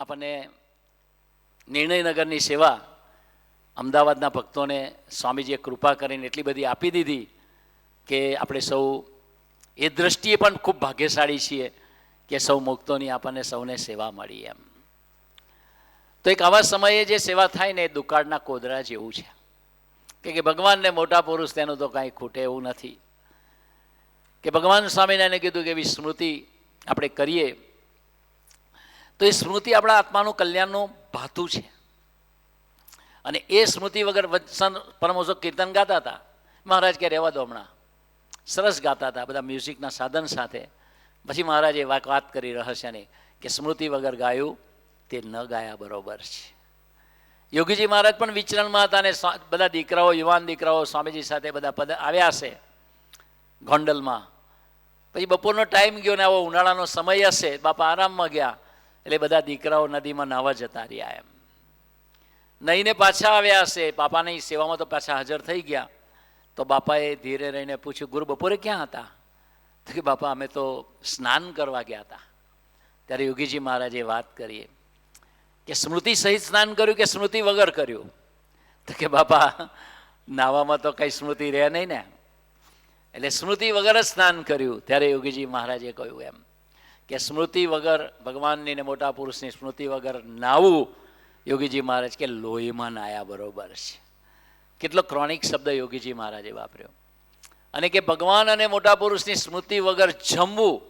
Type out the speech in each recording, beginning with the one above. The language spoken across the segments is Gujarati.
આપણને નિર્ણયનગરની સેવા અમદાવાદના ભક્તોને સ્વામીજીએ કૃપા કરીને એટલી બધી આપી દીધી કે આપણે સૌ એ દૃષ્ટિએ પણ ખૂબ ભાગ્યશાળી છીએ કે સૌ મુક્તોની આપણને સૌને સેવા મળી એમ. તો એક આવા સમયે જે સેવા થાય ને એ દુકાળના કોદરા જેવું છે કે ભગવાનને મોટા પુરુષ તેનું તો કાંઈ ખૂટે એવું નથી કે ભગવાન સ્વામિનારાયણે કીધું કે એવી સ્મૃતિ આપણે કરીએ તો એ સ્મૃતિ આપણા આત્માનું કલ્યાણનું ભાતું છે. અને એ સ્મૃતિ વગર વત્સન પરમહંસો કીર્તન ગાતા હતા. મહારાજ કે રહેવા દો, હમણાં સરસ ગાતા હતા બધા મ્યુઝિકના સાધન સાથે. પછી મહારાજે વાત કરી રહસ્યની કે સ્મૃતિ વગર ગાયું તે ન ગાયા બરોબર છે. યોગીજી મહારાજ પણ વિચરણમાં હતા અને બધા દીકરાઓ, યુવાન દીકરાઓ સ્વામીજી સાથે બધા પદ આવ્યા હશે ગોંડલમાં. પછી બપોરનો ટાઈમ ગયો ને આવો ઉનાળાનો સમય હશે, બાપા આરામમાં ગયા એટલે બધા દીકરાઓ નદીમાં નાહવા જતા રહ્યા એમ. નહીને પાછા આવ્યા હશે, બાપાની સેવામાં તો પાછા હાજર થઈ ગયા. તો બાપાએ ધીરે રહીને પૂછ્યું, ગુરુ બપોરે ક્યાં હતા? તો કે બાપા અમે તો સ્નાન કરવા ગયા હતા. ત્યારે યોગીજી મહારાજે વાત કરી કે સ્મૃતિ સહિત સ્નાન કર્યું કે સ્મૃતિ વગર કર્યું? તો કે બાપા નાવામાં તો કઈ સ્મૃતિ રહે નહીં ને, એટલે સ્મૃતિ વગર જ સ્નાન કર્યું. ત્યારે યોગીજી મહારાજે કહ્યું એમ કે સ્મૃતિ વગર ભગવાનની ને મોટા પુરુષની સ્મૃતિ વગર નાવું, યોગીજી મહારાજ કે લોહીમાં નાયા બરોબર છે. કેટલો ક્રોનિક શબ્દ યોગીજી મહારાજે વાપર્યો. અને કે ભગવાન અને મોટા પુરુષની સ્મૃતિ વગર જમવું,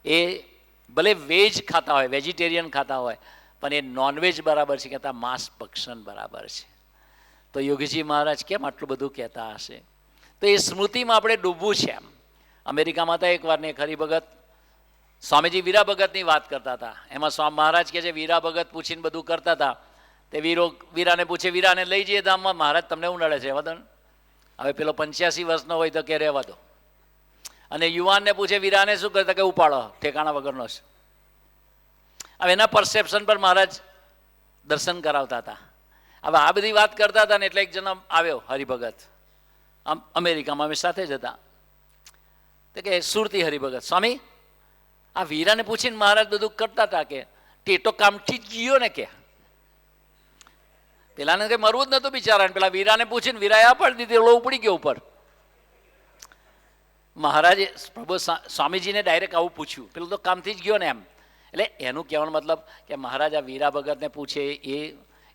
એ ભલે વેજ ખાતા હોય, વેજીટેરિયન ખાતા હોય, પણ એ નોનવેજ બરાબર છે, કહેતા માંસ ભક્ષણ બરાબર છે. તો યોગીજી મહારાજ કેમ આટલું બધું કહેતા હશે? તો એ સ્મૃતિમાં આપણે ડૂબવું છે. એમ અમેરિકામાં હતા એકવાર ને એક હરિભગત સ્વામીજી વીરા ભગતની વાત કરતા હતા. એમાં સ્વામી મહારાજ કે છે વીરા ભગત પૂછીને બધું કરતા હતા. તે વીરાને પૂછે, વીરાને લઈ જઈએ ધામમાં. મહારાજ તમને શું નડે છે? રહેવા દો. હવે પેલો 85 વર્ષનો હોય તો કે રહેવા દો. અને યુવાનને પૂછે વીરાને શું કરતા? કે ઉપાડો, ઠેકાણા વગરનો છે. હવે એના પરસેપ્શન પર મહારાજ દર્શન કરાવતા હતા. હવે આ બધી વાત કરતા હતા ને એટલે એક જણ આવ્યો હરિભગત, અમેરિકામાં અમે સાથે જ હતા. તો કે સુરતી હરિભગત, સ્વામી આ વીરાને પૂછીને મહારાજ બધું કરતા હતા કે ટેટો કામથી જ ગયો ને કે પેલાને કંઈ મરવું જ નતું બિચારાને. પેલા વીરાને પૂછીને વીરાએ આ પાડી દીધી, ઓળો ઉપડી ગયો ઉપર. મહારાજે પ્રભુ સ્વામીજીને ડાયરેક્ટ આવું પૂછ્યું, પેલું તો કામથી જ ગયો ને એમ. એટલે એનું કહેવાનો મતલબ કે મહારાજ આ વીરા ભગતને પૂછે એ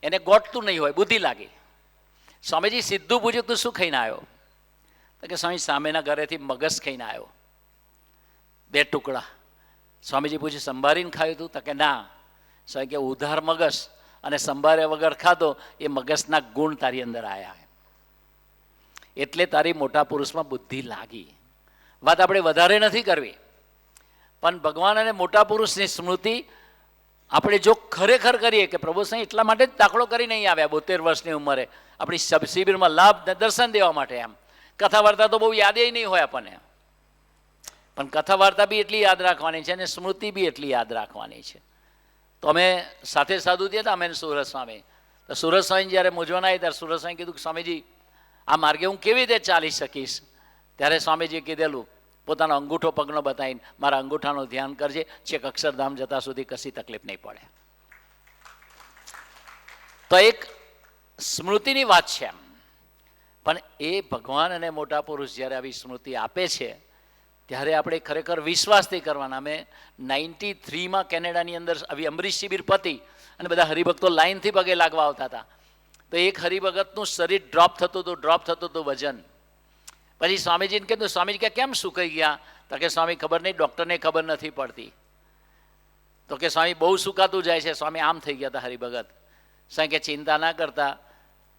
એને ગોઠતું નહીં હોય, બુદ્ધિ લાગે. સ્વામીજી સીધું પૂછ્યું, તું શું ખાઈને આવ્યો? તો કે સ્વામી સામેના ઘરેથી મગસ ખાઈને આવ્યો, 2 ટુકડા. સ્વામીજી પૂછ્યું, સંભારીને ખાયું તું? તો કે ના. સ્વામી કે ઉધાર મગસ અને સંભાર્યા વગર ખાધો, એ મગસના ગુણ તારી અંદર આવ્યા, એટલે તારી મોટા પુરુષમાં બુદ્ધિ લાગી. વાત આપણે વધારે નથી કરવી, પણ ભગવાન અને મોટા પુરુષની સ્મૃતિ આપણે જો ખરેખર કરીએ કે પ્રભુ સાંઈ એટલા માટે જ દાખલો કરી નહીં આવ્યા 72 વર્ષની ઉંમરે આપણી શિબિરમાં લાભ દર્શન દેવા માટે. એમ કથા વાર્તા તો બહુ યાદ નહીં હોય આપણને, પણ કથા વાર્તા બી એટલી યાદ રાખવાની છે અને સ્મૃતિ બી એટલી યાદ રાખવાની છે. તો અમે સાથે સાધુ થયા હતા, અમે સુરત સ્વામી. તો સુરત સ્વામી જ્યારે મૂંઝવણ આવી ત્યારે સુરત સ્વામી કીધું કે સ્વામીજી આ માર્ગે હું કેવી રીતે ચાલી શકીશ? ત્યારે સ્વામીજીએ કીધેલું, પોતાનો અંગૂઠો પગનો બતાવીને, મારા અંગૂઠાનું ધ્યાન કરજે, છેક અક્ષરધામ જતા સુધી કશી તકલીફ નહીં પડે. તો એક સ્મૃતિની વાત છે એમ. પણ એ ભગવાન અને મોટા પુરુષ જ્યારે આવી સ્મૃતિ આપે છે ત્યારે આપણે ખરેખર વિશ્વાસથી કરવાના. અમે 93માં કેનેડાની અંદર આવી અમરીશ શિબિર પતી અને બધા હરિભક્તો લાઈનથી પગે લાગવા આવતા હતા. તો એક હરિભગતનું શરીર ડ્રોપ થતું હતું વજન. પછી સ્વામીજીને કીધું, સ્વામીજી કે કેમ સુકાઈ ગયા? તો કે સ્વામી ખબર નહીં, ડૉક્ટરને ખબર નથી પડતી. તો કે સ્વામી બહુ સુકાતું જાય છે. સ્વામી આમ થઈ ગયા હતા હરિભગત. સ્વામી કે ચિંતા ના કરતા,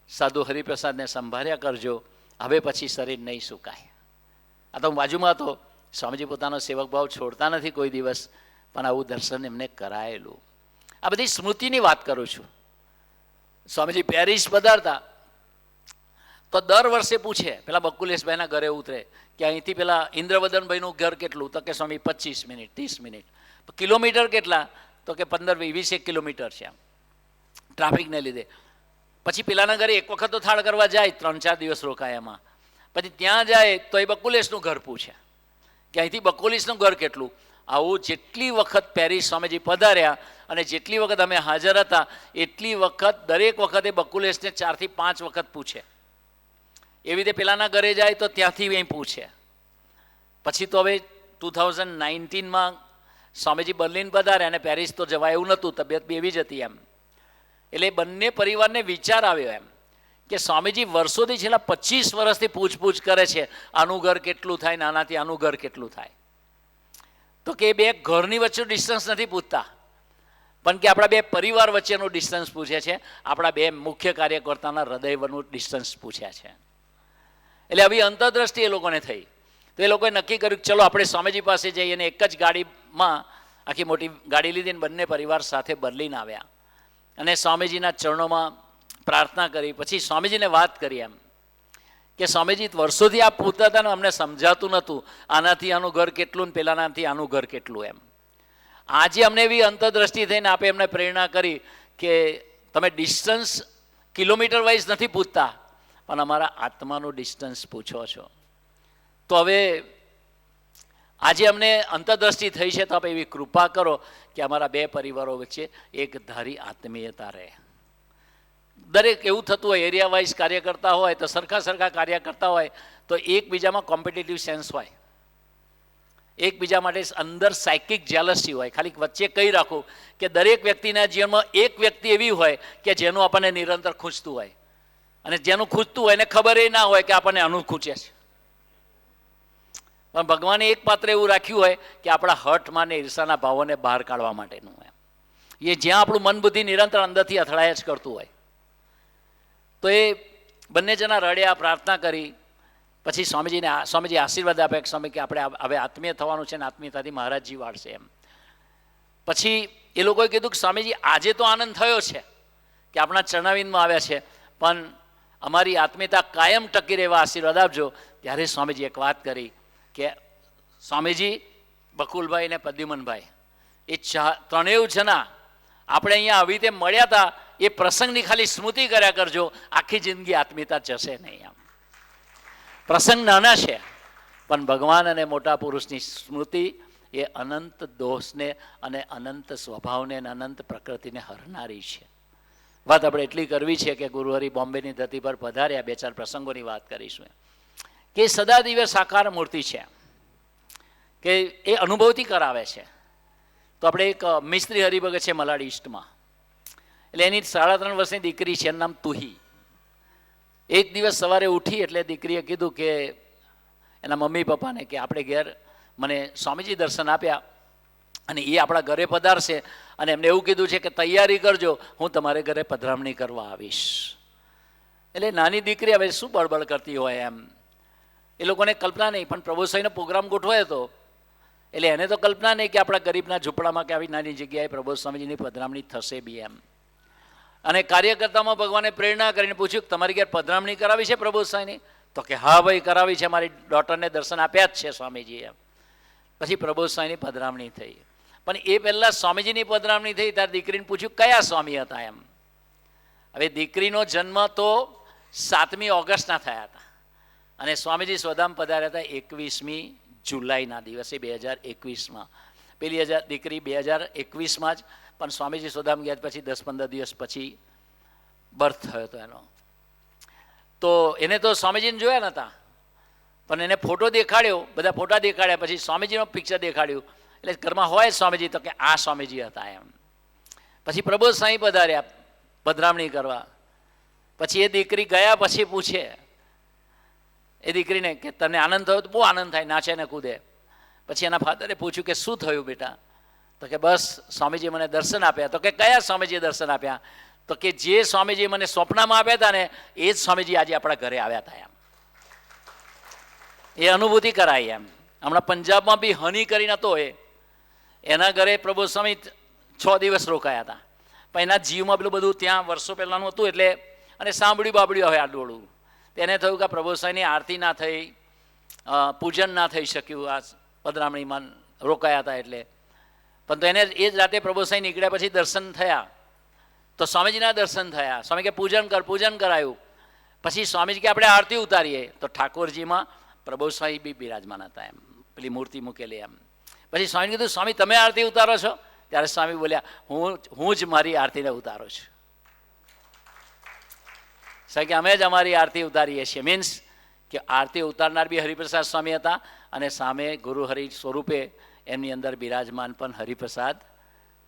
સાધુ હરિપ્રસાદને સંભાળ્યા કરજો, હવે પછી શરીર નહીં સુકાય. આ તો હું બાજુમાં હતો. સ્વામીજી પોતાનો સેવક ભાવ છોડતા નથી કોઈ દિવસ, પણ આવું દર્શન એમને કરાયેલું. આ બધી સ્મૃતિની વાત કરું છું. સ્વામીજી પેરિસ પધારતા તો દર વર્ષે પૂછે, પેલા બકુલેશભાઈના ઘરે ઉતરે કે અહીંથી પેલા ઇન્દ્રવદનભાઈનું ઘર કેટલું? તો કે સ્વામી 25 મિનિટ 30 મિનિટ. કિલોમીટર કેટલા? તો કે 15-20 કિલોમીટર છે આમ ટ્રાફિકને લીધે. પછી પેલાના ઘરે એક વખત તો થાળ કરવા જાય, 3-4 દિવસ રોકાય એમાં. પછી ત્યાં જાય તો એ બકુલેશનું ઘર પૂછે કે અહીંથી બકુલેશનું ઘર કેટલું? આવું જેટલી વખત પેરિસ સ્વામીજી પધાર્યા અને જેટલી વખત અમે હાજર હતા એટલી વખત દરેક વખતે બકુલેશને 4 થી 5 વખત પૂછે. એવી રીતે પેલાના ઘરે જાય તો ત્યાંથી અહીં પૂછે. પછી તો હવે 2019માં સ્વામીજી બર્લિન પધાર્યા અને પેરિસ તો જવાય એવું નહોતું, તબિયત બી એવી જ હતી એમ. એટલે બંને પરિવારને વિચાર આવ્યો એમ કે સ્વામીજી વર્ષોથી છેલ્લા 25 વર્ષથી પૂછપૂછ કરે છે, આનું ઘર કેટલું થાય, નાનાથી આનું ઘર કેટલું થાય. તો કે બે ઘરની વચ્ચેનું ડિસ્ટન્સ નથી પૂછતા, પણ કે આપણા બે પરિવાર વચ્ચેનું ડિસ્ટન્સ પૂછે છે, આપણા બે મુખ્ય કાર્યકર્તાના હૃદયનું ડિસ્ટન્સ પૂછ્યા છે. એટલે આવી અંતરદ્રષ્ટિ એ લોકોને થઈ. તો એ લોકોએ નક્કી કર્યું કે ચલો આપણે સ્વામીજી પાસે જઈએ, અને એક જ ગાડીમાં આખી મોટી ગાડી લીધી અને બંને પરિવાર સાથે બર્લિન આવ્યા અને સ્વામીજીના ચરણોમાં પ્રાર્થના કરી. પછી સ્વામીજીને વાત કરી એમ કે સ્વામીજી વર્ષોથી આપ પૂછતા હતા ને અમને સમજાતું નહોતું, આનાથી આનું ઘર કેટલું ને પેલાનાથી આનું ઘર કેટલું એમ. આજે અમને એવી અંતરદ્રષ્ટિ થઈને આપે એમને પ્રેરણા કરી કે તમે ડિસ્ટન્સ કિલોમીટર વાઇઝ નથી પૂછતા, પણ અમારા આત્માનું ડિસ્ટન્સ પૂછો છો. તો હવે આજે અમને અંતરદ્રષ્ટિ થઈ છે, તો આપણે એવી કૃપા કરો કે અમારા બે પરિવારો વચ્ચે એક ધારી આત્મીયતા રહે. દરેક એવું થતું હોય, એરિયા વાઇઝ કાર્ય કરતા હોય તો સરખા કાર્ય કરતા હોય તો એકબીજામાં કોમ્પિટિટિવ સેન્સ હોય, એકબીજા માટે અંદર સાયકિક જેલસી હોય. ખાલી વચ્ચે કહી રાખું કે દરેક વ્યક્તિના જીવનમાં એક વ્યક્તિ એવી હોય કે જેનું આપણને નિરંતર ખૂંચતું હોય, અને જેનું ખૂંચતું હોય એને ખબર એ ના હોય કે આપણને આનું ખૂંચે છે. પણ ભગવાને એક પાત્ર એવું રાખ્યું હોય કે આપણા હઠમાં ને ઈર્ષાના ભાવોને બહાર કાઢવા માટેનું હોય. એ જ્યાં આપણું મન બુદ્ધિ નિરંતર અંદરથી અથડાયા જ કરતું હોય. તો એ બંને જણા રડ્યા, પ્રાર્થના કરી. પછી સ્વામીજી આશીર્વાદ આપે કે સ્વામી કે આપણે હવે આત્મીય થવાનું છે ને આત્મીયતાથી મહારાજજી વાળશે એમ. પછી એ લોકોએ કીધું કે સ્વામીજી આજે તો આનંદ થયો છે કે આપણા ચરણાવિંદમાં આવ્યા છે, પણ અમારી આત્મીયતા કાયમ ટકી રહેવા આશીર્વાદ આપજો. ત્યારે સ્વામીજી એક વાત કરી કે સ્વામીજી, બકુલભાઈ ને પ્રદ્યુમનભાઈ એ ત્રણેય જણા આપણે અહીંયા આવી રીતે મળ્યા હતા, એ પ્રસંગની ખાલી સ્મૃતિ કર્યા કરજો, આખી જિંદગી આત્મીયતા જશે નહીં. આમ પ્રસંગ નાના છે, પણ ભગવાન અને મોટા પુરુષની સ્મૃતિ એ અનંત દોષને અને અનંત સ્વભાવને અને અનંત પ્રકૃતિને હરનારી છે. વાત આપણે એટલી કરવી છે કે ગુરુહરિ બોમ્બેની ધરતી પર પધાર્યા, 2-4 પ્રસંગોની વાત કરીશું. કે સદાદિવ્ય સાકાર મૂર્તિ છે, કે એ અનુભવથી કરાવે છે. તો આપણે એક મિસ્ત્રી હરિભગત છે મલાડ ઈસ્ટમાં, એટલે એની 3.5 વર્ષની દીકરી છે, એનું નામ તુહી. એક દિવસ સવારે ઉઠી એટલે દીકરીએ કીધું કે એના મમ્મી પપ્પાને કે આપણે ઘેર મને સ્વામીજી દર્શન આપ્યા અને એ આપણા ઘરે પધારશે, અને એમને એવું કીધું છે કે તૈયારી કરજો, હું તમારે ઘરે પધરામણી કરવા આવીશ. એટલે નાની દીકરી હવે શું બળબડ કરતી હોય એમ, એ લોકોને કલ્પના નહીં, પણ પ્રભુ સાંઈનો પ્રોગ્રામ ગોઠવાયો હતો એટલે એને તો કલ્પના નહીં કે આપણા ગરીબના ઝૂંપડામાં કે આવી નાની જગ્યાએ પ્રભુ સ્વામીજીની પધરામણી થશે બી એમ. અને કાર્યકર્તામાં ભગવાને પ્રેરણા કરીને પૂછ્યું કે તમારી ઘેર પધરામણી કરાવી છે પ્રભુ સાંઈની? તો કે હા ભાઈ કરાવી છે, મારી ડોટરને દર્શન આપ્યા જ છે સ્વામીજીએ. પછી પ્રભુ સાંઈની પધરામણી થઈ. પણ એ પહેલાં સ્વામીજીની પધરામણી થઈ ત્યારે દીકરીને પૂછ્યું કયા સ્વામી હતા એમ. હવે દીકરીનો જન્મ તો 7મી ઓગસ્ટના થયા હતા અને સ્વામીજી સ્વધામ પધાર્યા હતા 21મી જુલાઈના દિવસે 2021માં. પેલી દીકરી 2021માં જ, પણ સ્વામીજી સ્વધામ ગયા પછી 10-15 દિવસ પછી બર્થ થયો હતો એનો. તો એને તો સ્વામીજીને જોયા નહોતા, પણ એને ફોટો દેખાડ્યો, બધા ફોટા દેખાડ્યા, પછી સ્વામીજીનો પિક્ચર દેખાડ્યું. એટલે ઘરમાં હોય સ્વામીજી, તો કે આ સ્વામીજી હતા એમ. પછી પ્રભુ સાંઈ પધાર્યા પધરામણી કરવા. પછી એ દીકરી ગયા પછી પૂછે એ દીકરીને કે તને આનંદ થયો? તો બહુ આનંદ થાય, નાચે ને કૂદે. પછી એના ફાધરે પૂછ્યું કે શું થયું બેટા? તો કે બસ સ્વામીજી મને દર્શન આપ્યા. તો કે કયા સ્વામીજીએ દર્શન આપ્યા? તો કે જે સ્વામીજી મને સ્વપ્નમાં આપ્યા હતા ને એ જ સ્વામીજી આજે આપણા ઘરે આવ્યા હતા એમ. એ અનુભૂતિ કરાઈ એમ. હમણાં પંજાબમાં બી હની કરીને હતો, એના ઘરે પ્રભુ સ્વામી 6 દિવસ રોકાયા હતા, પણ એના જીવમાં પેલું બધું ત્યાં વર્ષો પહેલાંનું હતું એટલે, અને સાંભળ્યું હવે આડોળું. તેને થયું કે પ્રભુ સ્વામીની આરતી ના થઈ, પૂજન ના થઈ શક્યું, આ પધરામણીમાં રોકાયા હતા એટલે. પણ તો એને એ જ રાતે પ્રભુ સ્વામી નીકળ્યા પછી દર્શન થયા, તો સ્વામીજીના દર્શન થયા. સ્વામી કે પૂજન કરાયું. પછી સ્વામીજી કે આપણે આરતી ઉતારીએ, તો ઠાકોરજીમાં પ્રભુ સ્વામી બી બિરાજમાન હતા એમ, પેલી મૂર્તિ મૂકેલી એમ. પછી સ્વામીને કીધું, સ્વામી તમે આરતી ઉતારો છો? ત્યારે સ્વામી બોલ્યા, હું જ મારી આરતીને ઉતારું છું. કે અમે જ અમારી આરતી ઉતારીએ છીએ. મીન્સ કે આરતી ઉતારનાર બી હરિપ્રસાદ સ્વામી હતા અને સામે ગુરુ હરિ સ્વરૂપે એમની અંદર બિરાજમાન પણ હરિપ્રસાદ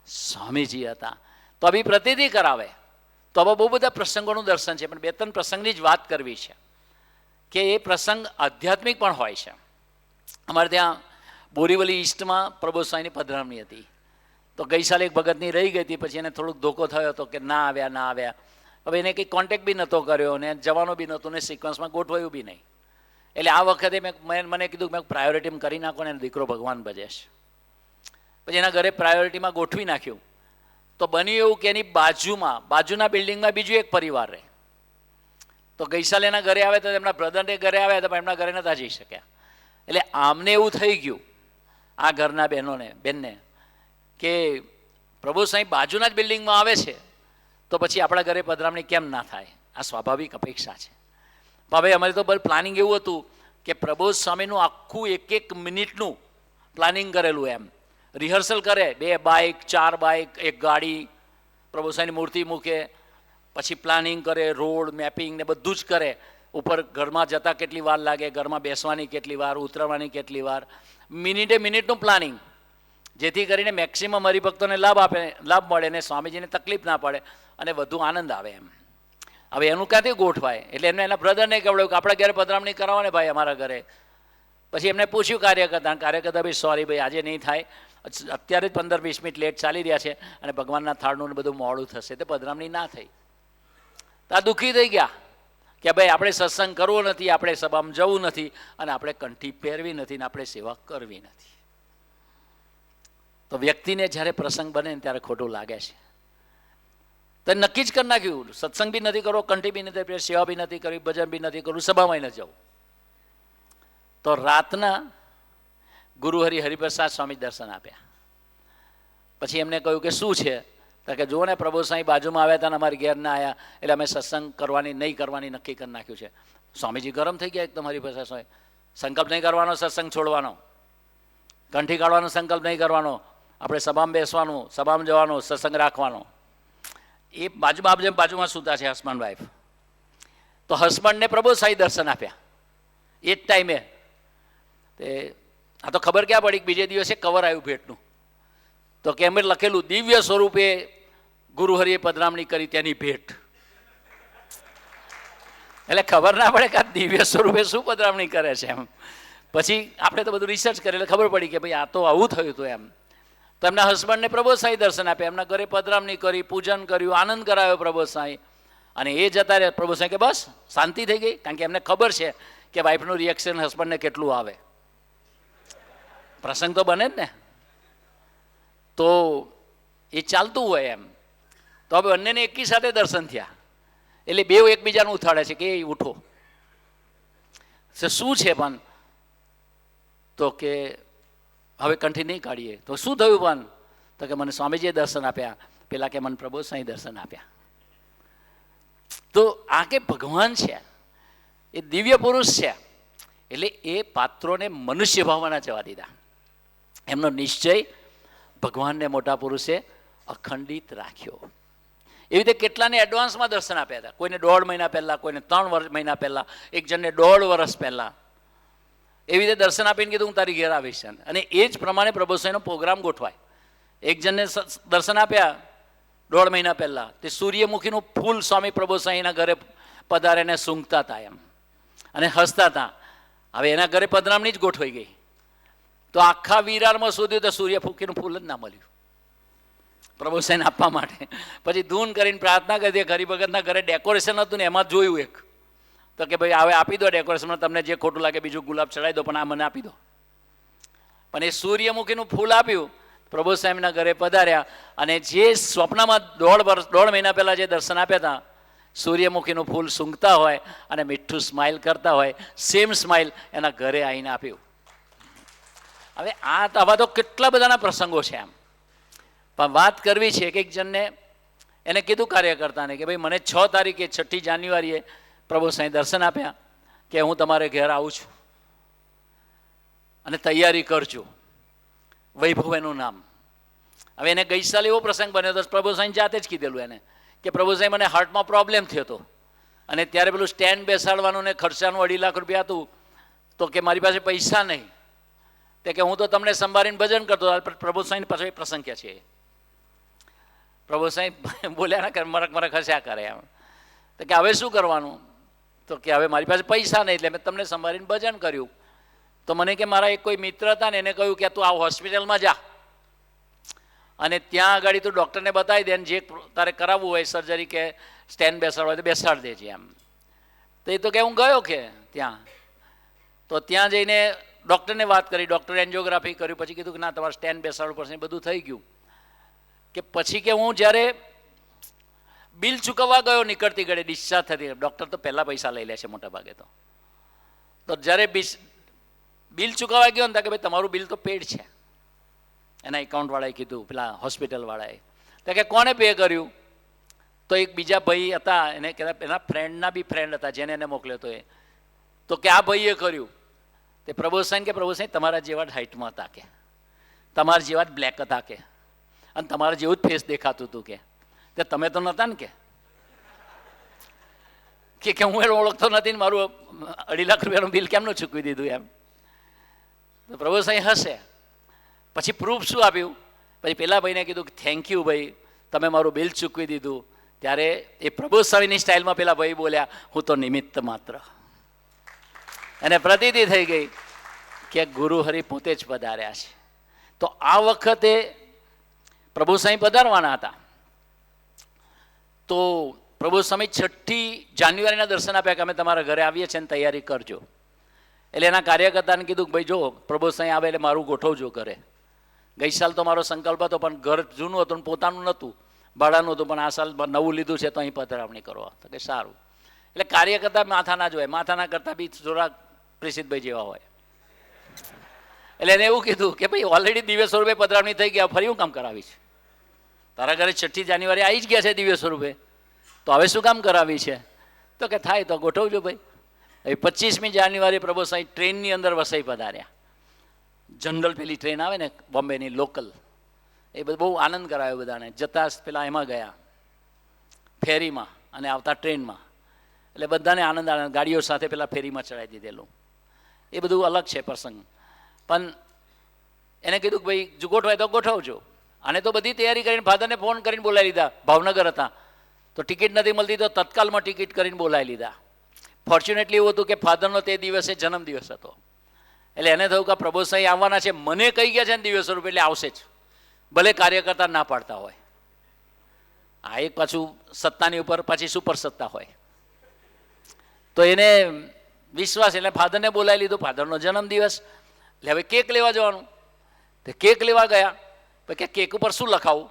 સ્વામીજી હતા. તો અભી પ્રતિથી કરાવે. તો હવે બહુ બધા પ્રસંગોનું દર્શન છે, પણ 2-3 પ્રસંગની જ વાત કરવી છે કે એ પ્રસંગ આધ્યાત્મિક પણ હોય છે. અમારે ત્યાં બોરીવલી ઈસ્ટમાં પ્રભુ સ્વામીની પધરામણી હતી. તો ગઈ સાલે એક ભગતની રહી ગઈ હતી, પછી એને થોડુંક ધોકો થયો હતો કે ના આવ્યા. હવે એને કંઈ કોન્ટેક્ટ બી નહોતો કર્યો ને જવાનો બી નહોતો ને સિક્વન્સમાં ગોઠવાયું બી નહીં. એટલે આ વખતે મને કીધું મેં પ્રાયોરિટીમાં કરી નાખો ને દીકરો ભગવાન ભજે છે. પછી એના ઘરે પ્રાયોરિટીમાં ગોઠવી નાખ્યું. તો બન્યું એવું કે એની બાજુના બિલ્ડિંગમાં બીજું એક પરિવાર રહે. તો ગઈ સાલે એના ઘરે આવે તો એમના બ્રધરને ઘરે આવ્યા હતા, પણ એમના ઘરે નહોતા જઈ શક્યા. એટલે આમને એવું થઈ ગયું આ ઘરના બેનને કે પ્રભુ સાહેબ બાજુના જ બિલ્ડિંગમાં આવે છે તો પછી આપણા ઘરે પધરામણી કેમ ના થાય? આ સ્વાભાવિક અપેક્ષા છે. હવે અમારે તો પ્લાનિંગ એવું હતું કે પ્રભુ સ્વામીનું આખું 1-1 મિનિટનું પ્લાનિંગ કરેલું, એમ રિહર્સલ કરે. 2 બાઇક 4 બાઇક, 1 ગાડી, પ્રભુ સ્વામીની મૂર્તિ મૂકે, પછી પ્લાનિંગ કરે, રોડ મેપિંગ ને બધું જ કરે. ઉપર ઘરમાં જતાં કેટલી વાર લાગે, ઘરમાં બેસવાની કેટલી વાર, ઉતરવાની કેટલી વાર, મિનિટનું પ્લાનિંગ, જેથી કરીને મેક્સિમમ હરિભક્તોને લાભ મળે ને સ્વામીજીને તકલીફ ના પડે અને વધુ આનંદ આવે એમ. હવે એનું ક્યાંથી ગોઠવાય? એટલે એમને એના બ્રધરને કહેવાયું કે આપણે ઘરે પધરામણી કરાવો ને ભાઈ અમારા ઘરે. પછી એમને પૂછ્યું કાર્યકર્તા ભાઈ સોરી ભાઈ આજે નહીં થાય, અત્યારે જ 15-20 મિનિટ લેટ ચાલી રહ્યા છે અને ભગવાનના થાળનું બધું મોડું થશે, તો પધરામણી ના થઈ. તો આ દુઃખી થઈ ગયા કે ભાઈ આપણે સત્સંગ કરવો નથી, આપણે સભામાં જવું નથી અને આપણે કંઠી પહેરવી નથી ને આપણે સેવા કરવી નથી. તો વ્યક્તિને જ્યારે પ્રસંગ બને ને ત્યારે ખોટું લાગે છે. તો નક્કી જ કરી નાખ્યું, સત્સંગ બી નથી કરવો, કંઠી બી નથી પહેરવી, સેવા બી નથી કરવી, ભજન બી નથી કરવું, સભામાં નથી જવું. તો રાતના ગુરુ હરિપ્રસાદ સ્વામી દર્શન આપ્યા. પછી એમને કહ્યું કે શું છે? તો કે જુઓ ને પ્રભુ સાંઈ બાજુમાં આવ્યા હતા ને અમારી ઘેર ના આવ્યા, એટલે અમે સત્સંગ નહીં કરવાની નક્કી કરી નાખ્યું છે. સ્વામીજી ગરમ થઈ ગયા એકદમ. હરિપ્રસાદ સ્વામી, સંકલ્પ નહીં કરવાનો, સત્સંગ છોડવાનો, કંઠી કાઢવાનો સંકલ્પ નહીં કરવાનો, આપણે સભામાં બેસવાનું, સભામાં જવાનું, સત્સંગ રાખવાનો. એ બાજુમાં સૂતા છે હસબન્ડ વાઈફ. તો હસબન્ડને પ્રભુ સાંઈ દર્શન આપ્યા એ જ ટાઈમે. આ તો ખબર ક્યાં પડી? બીજે દિવસે કવર આવ્યું ભેટનું. તો કે એમ લખેલું, દિવ્ય સ્વરૂપે ગુરુ હરિએ પધરામણી કરી તેની ભેટ. એટલે ખબર ના પડે કે આ દિવ્ય સ્વરૂપે શું પધરામણી કરે છે એમ. પછી આપણે તો બધું રિસર્ચ કરી એટલે ખબર પડી કે ભાઈ આ તો આવું થયું હતું એમ. તો એમના હસબન્ડને પ્રભુ સાંઈ દર્શન આપ્યા, એમના ઘરે પધરામણી કરી, પૂજન કર્યું, આનંદ કરાવ્યો પ્રભુ સાંઈ. અને એ જતા રહ્યા. પ્રભુ સાંઈ કે બસ શાંતિ થઈ ગઈ, કારણ કે એમને ખબર છે કે વાઈફનું રિએક્શન હસબન્ડને કેટલું આવે. પ્રસંગ તો બને જ ને, તો એ ચાલતું હોય એમ. તો હવે બંનેને એકી સાથે દર્શન થયા એટલે બેઉ એકબીજાને ઉથાડે છે કે ઉઠો. શું છે પણ? તો કે હવે કંઠી નહીં કાઢીએ. તો શું થયું પણ? તો કે મને સ્વામીજીએ દર્શન આપ્યા, પેલા કે મને પ્રભુ સાંઈ દર્શન આપ્યા. તો આ કે ભગવાન છે, એ દિવ્ય પુરુષ છે. એટલે એ પાત્રોને મનુષ્ય ભાવના જવા દીધા. એમનો નિશ્ચય ભગવાનને મોટા પુરુષે અખંડિત રાખ્યો. એવી રીતે કેટલાને એડવાન્સમાં દર્શન આપ્યા હતા. કોઈને 1.5 મહિના પહેલાં, કોઈને 3 મહિના પહેલાં, એક જણને 1.5 વર્ષ પહેલાં. એવી રીતે દર્શન આપીને કીધું હું તારી ઘેર આવીશ. અને એ જ પ્રમાણે પ્રભુ સાંઈનો પ્રોગ્રામ ગોઠવાય. એક જણને દર્શન આપ્યા 1.5 મહિના પહેલાં, તે સૂર્યમુખીનું ફૂલ સ્વામી પ્રભુ સાંઈના ઘરે પધારીને સૂંઘતા હતા એમ અને હસતા હતા. હવે એના ઘરે પધરામણી જ ગોઠવાઈ ગઈ. તો આખા વિરારમાં શોધ્યું તો સૂર્યમુખીનું ફૂલ જ ના મળ્યું પ્રભુ સાંઈને આપવા માટે. પછી ધૂન કરીને પ્રાર્થના કરી. હરિભગતના ઘરે ડેકોરેશન હતું ને એમાં જોયું એક, તો કે ભાઈ હવે આપી દો ડેકોરેશનમાં, તમને જે ખોટું લાગે બીજું ગુલાબ ચડાવી દો, પણ આ મને આપી દો. પણ એ સૂર્યમુખીનું ફૂલ આપ્યું. પ્રભુ સાહેબના ઘરે પધાર્યા અને જે સ્વપ્નમાં 1.5 મહિના પહેલાં જે દર્શન આપ્યા હતા, સૂર્યમુખીનું ફૂલ સૂંઘતા હોય અને મીઠું સ્માઇલ કરતા હોય, સેમ સ્માઇલ એના ઘરે આવીને આપ્યું. હવે આવા તો કેટલા બધાના પ્રસંગો છે એમ. પણ વાત કરવી છે કે એક જણને એને કીધું કાર્યકર્તાને કે ભાઈ મને 6 તારીખે 6 જાન્યુઆરીએ પ્રભુ સાંઈ દર્શન આપ્યા કે હું તમારે ઘેર આવું છું અને તૈયારી કરજો. વૈભવ એનું નામ. હવે એને ગઈ સાલ એવો પ્રસંગ બન્યો હતો, પ્રભુ સાંઈ જાતે જ કીધેલું એને કે પ્રભુ સાંઈ મને હાર્ટમાં પ્રોબ્લેમ થયો હતો અને ત્યારે પેલું સ્ટેન્ડ બેસાડવાનું ને ખર્ચાનું 2.5 લાખ રૂપિયા હતું, તો કે મારી પાસે પૈસા નહીં, તે કે હું તો તમને સંભાળીને ભજન કરતો. પ્રભુ સાંઈ પાછો એ પ્રસંગ કે છે, પ્રભુ સાંઈ બોલ્યા ના કરે, મરક મરક હસ્યા કરે એમ. તો કે હવે શું કરવાનું? તો કે હવે મારી પાસે પૈસા નહીં એટલે મેં તમને સંભાળીને ભજન કર્યું. તો મને કે મારા એક કોઈ મિત્ર હતા ને એને કહ્યું કે તું આ હોસ્પિટલમાં જા અને ત્યાં આગળ તું ડૉક્ટરને બતાવી દે, જે તારે કરાવવું હોય સર્જરી કે સ્ટેન્ડ બેસાડવા હોય તો બેસાડી દેજે એમ. તો એ તો કે હું ગયો કે ત્યાં, તો ત્યાં જઈને ડૉક્ટરને વાત કરી, ડૉક્ટરે એન્જિયોગ્રાફી કર્યું, પછી કીધું કે ના તમારે સ્ટેન્ડ બેસાડવું પડશે, બધું થઈ ગયું. કે પછી કે હું જ્યારે બિલ ચૂકવવા ગયો નીકળતી ઘડે ડિસ્ચાર્જ થતી, ડૉક્ટર તો પહેલાં પૈસા લઈ લે છે મોટા ભાગે, તો જ્યારે બિલ ચૂકવવા ગયો ને કે ભાઈ તમારું બિલ તો પેડ છે, એના એકાઉન્ટવાળાએ કીધું, પેલા હોસ્પિટલવાળાએ. તો કે કોણે પે કર્યું? તો એક બીજા ભાઈ હતા, એને કહેતા એના ફ્રેન્ડના બી ફ્રેન્ડ હતા જેને એને મોકલ્યો હતો એ, તો કે આ ભાઈએ કર્યું. તે પ્રભુ સાંઈ કે પ્રભુ સાંઈ તમારા જેવા જ હાઇટમાં હતા કે, તમારા જેવા જ બ્લેક હતા કે, અને તમારા જેવું જ ફેસ દેખાતું હતું કે, તે તમે તો નહોતા ને કે હું એને ઓળખતો નથી ને મારું 2.5 લાખ રૂપિયાનું બિલ કેમનું ચૂકવી દીધું એમ. તો પ્રભુ સાંઈ હશે. પછી પ્રૂફ શું આપ્યું? પછી પેલા ભાઈને કીધું કે થેન્ક યુ ભાઈ, તમે મારું બિલ ચૂકવી દીધું. ત્યારે એ પ્રભુ સ્વામીની સ્ટાઇલમાં પેલા ભાઈ બોલ્યા, હું તો નિમિત્ત માત્ર. એને પ્રતીતિ થઈ ગઈ કે ગુરુ હરિ પોતે જ પધાર્યા છે. તો આ વખતે પ્રભુ સાંઈ પધારવાના હતા, તો પ્રભુ સ્વામી 6મી જાન્યુઆરીના દર્શન આપ્યા કે અમે તમારા ઘરે આવીએ છીએ ને તૈયારી કરજો. એટલે એના કાર્યકર્તાને કીધું કે ભાઈ જો પ્રભુ સાંઈ આવે એટલે મારું ગોઠવજો ઘરે. ગઈ સાલ તો મારો સંકલ્પ હતો પણ ઘર જૂનું હતું, પોતાનું નહોતું, ભાડાનું હતું, પણ આ સાલ નવું લીધું છે તો અહીં પધરામણી કરો. તો કે સારું. એટલે કાર્યકર્તા માથા ના જોવાય, માથા ના કરતા બી થોડા પ્રેષિતભાઈ જેવા હોય. એટલે એને એવું કીધું કે ભાઈ ઓલરેડી દિવ્ય સ્વરૂપે પધરામણી થઈ ગયા, ફરી હું કામ કરાવીશ? તારા ઘરે 6મી જાન્યુઆરી આવી જ ગયા છે દિવ્ય સ્વરૂપે, તો હવે શું કામ કરાવી છે? તો કે થાય તો ગોઠવજો ભાઈ. હવે 25મી જાન્યુઆરી પ્રભુ સાંઈ ટ્રેનની અંદર વસઈ પધાર્યા. જનરલ પેલી ટ્રેન આવે ને બોમ્બેની લોકલ, એ બધું બહુ આનંદ કરાયો બધાને. જતા પેલા એમાં ગયા ફેરીમાં અને આવતા ટ્રેનમાં, એટલે બધાને આનંદ આનંદ, ગાડીઓ સાથે પેલા ફેરીમાં ચડાવી દીધેલું. એ બધું અલગ છે પ્રસંગ. પણ એને કીધું કે ભાઈ જો ગોઠવાય તો ગોઠવજો. અને તો બધી તૈયારી કરીને ફાધરને ફોન કરીને બોલાવી લીધા. ભાવનગર હતા તો ટિકિટ નથી મળતી, તો તત્કાલમાં ટિકિટ કરીને બોલાવી લીધા. ફોર્ચ્યુનેટલી એવું હતું કે ફાધરનો તે દિવસે જન્મદિવસ હતો, એટલે એને થયું કે પ્રભુ સાંઈ આવવાના છે, મને કહી ગયા છે ને દિવ્ય સ્વરૂપ એટલે આવશે જ, ભલે કાર્યકર્તા ના પાડતા હોય. આ એક પાછું સત્તાની ઉપર પાછી સુપર સત્તા હોય, તો એને વિશ્વાસ, એટલે ફાધરને બોલાવી લીધું. ફાધરનો જન્મદિવસ એટલે હવે કેક લેવા જવાનું. તો કેક લેવા ગયા, કે કેક ઉપર શું લખાવું?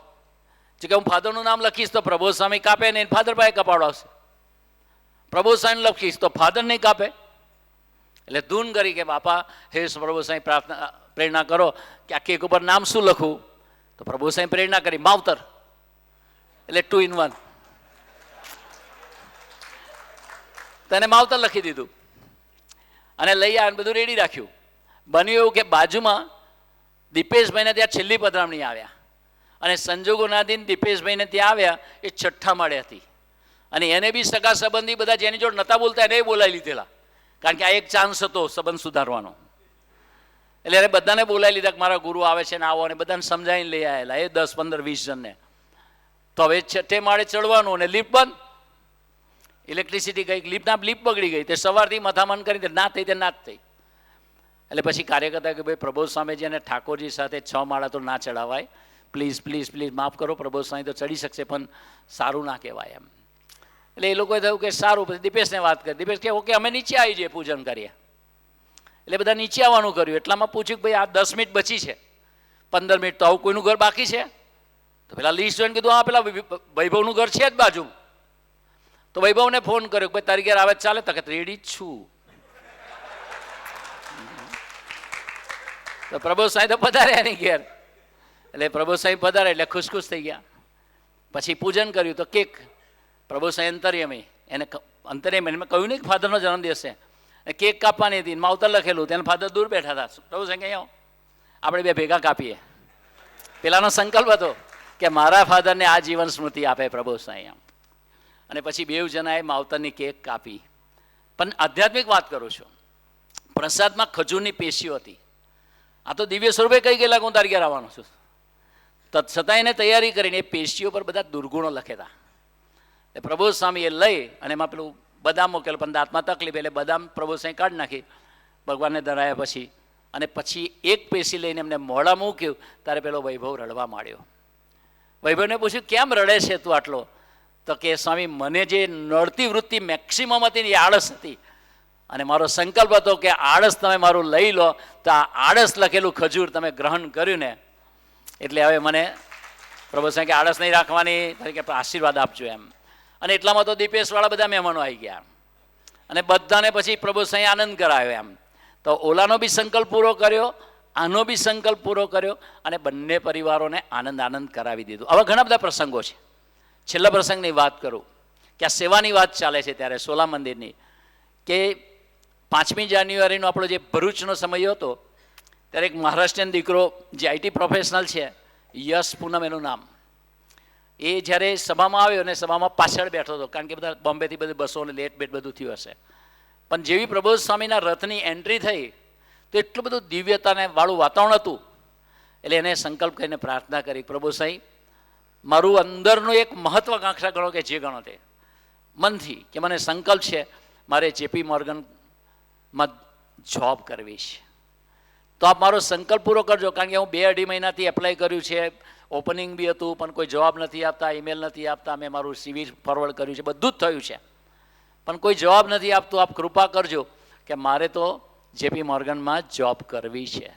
કે હું ફાધરનું નામ લખીશ તો પ્રભુ સ્વામી કાપે નહીં, ફાધર પાસે કપાવડાવશે. પ્રભુ સ્વામી લખીશ તો ફાધર નહીં કાપે. એટલે ધૂન કરી કે બાપા હે પ્રભુ સાંઈ પ્રાર્થના પ્રેરણા કરો કે આ કેક ઉપર નામ શું લખું? તો પ્રભુ સાંઈ પ્રેરણા કરી માવતર, એટલે 2 in 1. તેને માવતર લખી દીધું અને લઈ આવ્યા, બધું રેડી રાખ્યું. બન્યું એવું કે બાજુમાં દીપેશભાઈને ત્યાં છેલ્લી પધરામણી આવ્યા, અને સંજોગોના દિન દીપેશભાઈને ત્યાં આવ્યા એ 6ઠ્ઠા માળે હતી, અને એને બી સગા સંબંધી બધા જેની જોડે નહોતા બોલતા એને બોલાવી લીધેલા, કારણ કે આ એક ચાન્સ હતો સંબંધ સુધારવાનો. એટલે એને બધાને બોલાવી લીધા કે મારા ગુરુ આવે છે ને આવો, અને બધાને સમજાવીને લઈ આવેલા એ 10, 15, 20 જણને. તો હવે 6ઠ્ઠે માળે ચડવાનું, અને લિફ્ટ બંધ, ઇલેક્ટ્રિસિટી ગઈ, લિફ્ટ બગડી ગઈ. તે સવારથી મથામણ કરી તે ના થઈ, તે ના જ થઈ. એટલે પછી કાર્યકર્તા કે ભાઈ પ્રભુ સ્વામીજી અને ઠાકોરજી સાથે 6 માળા તો ના ચડાવાય, પ્લીઝ પ્લીઝ પ્લીઝ માફ કરો, પ્રભુ સ્વામી તો ચડી શકશે પણ સારું ના કહેવાય એમ. એટલે એ લોકોએ થયું કે સારું. પછી દીપેશને વાત કરી. દીપેશ કે ઓકે અમે નીચે આવી જઈએ પૂજન કરીએ. એટલે બધા નીચે આવવાનું કર્યું. એટલામાં પૂછ્યું કે ભાઈ આ 10 મિનિટ બચી છે, 15 મિનિટ, તો આવું કોઈનું ઘર બાકી છે? તો પેલા લિસ્ટ જોઈને કીધું હા પેલા વૈભવનું ઘર છે જ બાજુ. તો વૈભવને ફોન કર્યો કે ભાઈ તારી ઘેર આવે ચાલે? તો કે રેડી જ છું. તો પ્રભુ સાંઈ તો પધાર્યા એની ઘેર. એટલે પ્રભુ સાંઈ પધારે એટલે ખુશ થઈ ગયા. પછી પૂજન કર્યું. તો કેક પ્રભુ સાંઈ અંતર્યમી, એને અંતર્યમી મેં કહ્યું નહીં કે ફાધરનો જન્મદિવસ છે, કેક કાપવાની હતી, માવતર લખેલું, તેને ફાધર દૂર બેઠા હતા. પ્રભુ સાંઈ કહ્યું આપણે બે ભેગા કાપીએ. પેલાનો સંકલ્પ હતો કે મારા ફાધરને આ જીવન સ્મૃતિ આપે પ્રભુ સાંઈ આમ. અને પછી બેઉ જણાએ માવતરની કેક કાપી. પણ આધ્યાત્મિક વાત કરું છું, પ્રસાદમાં ખજૂરની પેશીઓ હતી. આ તો દિવ્ય સ્વરૂપે કહી ગયેલા હું તારી ઘેર આવવાનો છું, છતાં એને તૈયારી કરીને એ પેશીઓ પર બધા દુર્ગુણો લખેતા. એ પ્રભુ સ્વામી એ લઈ અને એમાં પેલું બદામ મૂકેલું, પણ દાંતમાં તકલીફ એટલે બદામ પ્રભુ સ્વામી કાઢી નાખી ભગવાનને ધરાયા પછી. અને પછી એક પેશી લઈને એમને મોઢા મૂક્યું ત્યારે પેલો વૈભવ રડવા માંડ્યો. વૈભવને પૂછ્યું કેમ રડે છે તું આટલો? તો કે સ્વામી મને જે નડતી વૃત્તિ મેક્સિમમ હતી ને એ આળસ હતી, અને મારો સંકલ્પ હતો કે આળસ તમે મારું લઈ લો, તો આ આળસ લખેલું ખજૂર તમે ગ્રહણ કર્યું ને એટલે હવે મને પ્રભુ સાહેબ કે આળસ નહીં રાખવાની, તરીકે આશીર્વાદ આપજો એમ. અને એટલામાં તો દીપેશવાળા બધા મહેમાનો આવી ગયા અને બધાને પછી પ્રભુ સાહેબ આનંદ કરાયો એમ. તો ઓલાનો બી સંકલ્પ પૂરો કર્યો, આનો બી સંકલ્પ પૂરો કર્યો અને બંને પરિવારોને આનંદ કરાવી દીધું. આવા ઘણા બધા પ્રસંગો છે. છેલ્લા પ્રસંગની વાત કરું કે આ સેવાની વાત ચાલે છે ત્યારે સોલા મંદિરની, કે 5મી જાન્યુઆરીનો આપણો જે ભરૂચનો સમય હતો ત્યારે એક મહારાષ્ટ્રીયન દીકરો જે આઈટી પ્રોફેશનલ છે, યશ પૂનમ એનું નામ, એ જ્યારે સભામાં આવ્યો અને સભામાં પાછળ બેઠો હતો, કારણ કે બધા બોમ્બેથી બધી બસોને લેટ બેટ બધું થયું હશે. પણ જેવી પ્રબોધ સ્વામીના રથની એન્ટ્રી થઈ તો એટલું બધું દિવ્યતાને વાળું વાતાવરણ હતું, એટલે એને સંકલ્પ કરીને પ્રાર્થના કરી, પ્રભુ સાંઈ મારું અંદરનું એક મહત્વાકાંક્ષા ગણો કે જે ગણો તે મનથી, કે મને સંકલ્પ છે મારે જેપી મોર્ગનમાં જોબ કરવી છે, તો આપ મારો સંકલ્પ પૂરો કરજો. કારણ કે હું 2-2.5 મહિનાથી એપ્લાય કર્યું છે, ઓપનિંગ બી હતું પણ કોઈ જવાબ નથી આપતા, ઈમેલ નથી આપતા, મેં મારું સીવી ફોરવર્ડ કર્યું છે, બધું જ થયું છે પણ કોઈ જવાબ નથી આપતું. આપ કૃપા કરજો કે મારે તો જેપી મોર્ગનમાં જોબ કરવી છે.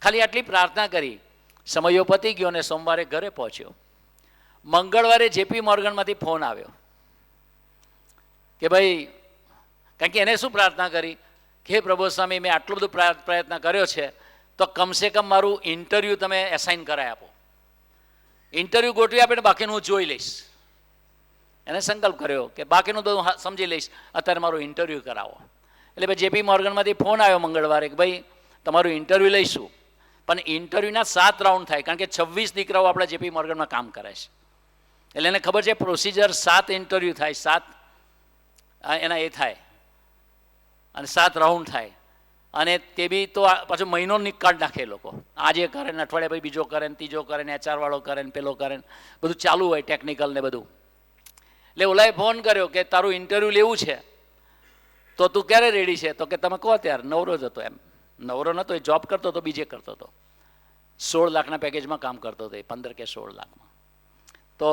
ખાલી આટલી પ્રાર્થના કરી, સમયો પતી ગયો અને સોમવારે ઘરે પહોંચ્યો. મંગળવારે જેપી મોર્ગનમાંથી ફોન આવ્યો કે ભાઈ, કારણ કે એને શું પ્રાર્થના કરી કે હે પ્રભુ સ્વામી મેં આટલું બધું પ્રયત્ન કર્યો છે તો કમસે કમ મારું ઇન્ટરવ્યૂ તમે એસાઇન કરાવી આપો, ઇન્ટરવ્યૂ ગોઠવી આપે ને બાકીનું હું જોઈ લઈશ. એને સંકલ્પ કર્યો કે બાકીનું તો હું સમજી લઈશ, અત્યારે મારું ઇન્ટરવ્યૂ કરાવો. એટલે ભાઈ જેપી મોર્ગનમાંથી ફોન આવ્યો મંગળવારે કે ભાઈ તમારું ઇન્ટરવ્યૂ લઈશું, પણ ઇન્ટરવ્યૂના 7 રાઉન્ડ થાય, કારણ કે 26 દીકરાઓ આપણા જેપી મોર્ગનમાં કામ કરે છે. એટલે એને ખબર છે પ્રોસિજર 7 ઇન્ટરવ્યૂ થાય, 7 એના એ થાય અને 7 રાઉન્ડ થાય. અને તે બી તો પાછું મહિનો કાઢ નાખે લોકો, આજે કરે ને અઠવાડિયા પછી બીજો કરે ને ત્રીજો કરે ને HR વાળો કરે ને પેલો કરે ને બધું ચાલુ હોય ટેકનિકલ ને બધું. એટલે ઓલાએ ફોન કર્યો કે તારું ઇન્ટરવ્યૂ લેવું છે તો તું ક્યારે રેડી છે? તો કે તમે કહો ત્યારે. નવરો જ હતો એમ, નવરો નહોતો, એ જોબ કરતો હતો, બીજે કરતો હતો, 16 લાખના પેકેજમાં કામ કરતો હતો, 15 કે 16 લાખમાં. તો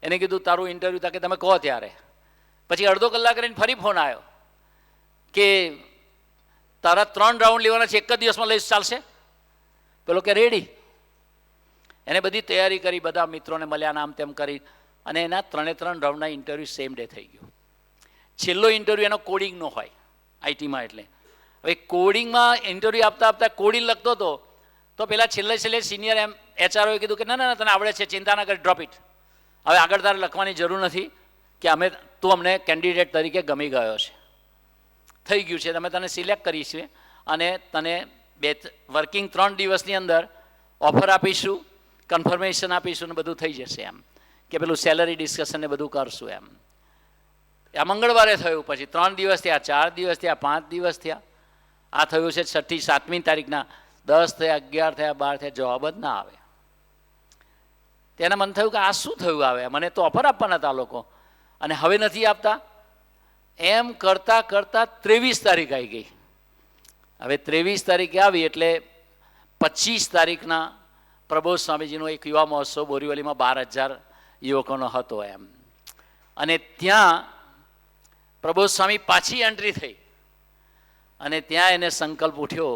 એને કીધું તારું ઇન્ટરવ્યૂ થાય કે તમે કહો ત્યારે. પછી અડધો કલાક રહીને ફરી ફોન આવ્યો કે તારા 3 રાઉન્ડ લેવાના છે, એક જ દિવસમાં લઈશ ચાલશે? પેલો કે રેડી. એને બધી તૈયારી કરી, બધા મિત્રોને મળ્યા, આમ તેમ કરી અને એના 3 રાઉન્ડના ઇન્ટરવ્યૂ સેમ ડે થઈ ગયું. છેલ્લો ઇન્ટરવ્યૂ એનો કોડિંગનો હોય આઈટીમાં. એટલે હવે કોડિંગમાં ઇન્ટરવ્યૂ આપતા આપતા કોડિંગ લખતો હતો તો પેલા છેલ્લે સિનિયર HROએ કીધું કે ના ના તને આવડે છે, ચિંતા ના કરી, ડ્રોપ ઇટ, હવે આગળ તારે લખવાની જરૂર નથી, કે તું અમને કેન્ડિડેટ તરીકે ગમી ગયો છે, થઈ ગયું છે, અમે તને સિલેક્ટ કરીશું અને તને વર્કિંગ 3 દિવસની અંદર ઓફર આપીશું, કન્ફર્મેશન આપીશું ને બધું થઈ જશે એમ, કે પેલું સેલરી ડિસ્કશન ને બધું કરશું એમ. આ મંગળવારે થયું, પછી 3 દિવસ થયા, 4 દિવસ થયા, 5 દિવસ થયા, આ થયું છે 6મી 7મી તારીખના, 10 થયા, 11 થયા, 12 થયા, જવાબ જ ના આવે. તેને મન થયું કે આ શું થયું, આવે મને તો ઓફર આપવાના હતા લોકો અને હવે નથી આપતા. એમ કરતાં કરતાં 23 તારીખ આવી ગઈ. હવે 23 તારીખે આવી એટલે 25 તારીખના પ્રબોધ સ્વામીજીનો એક યુવા મહોત્સવ બોરીવલીમાં 12,000 યુવકોનો હતો એમ. અને ત્યાં પ્રબોધ સ્વામી પાછી એન્ટ્રી થઈ અને ત્યાં એને સંકલ્પ ઉઠ્યો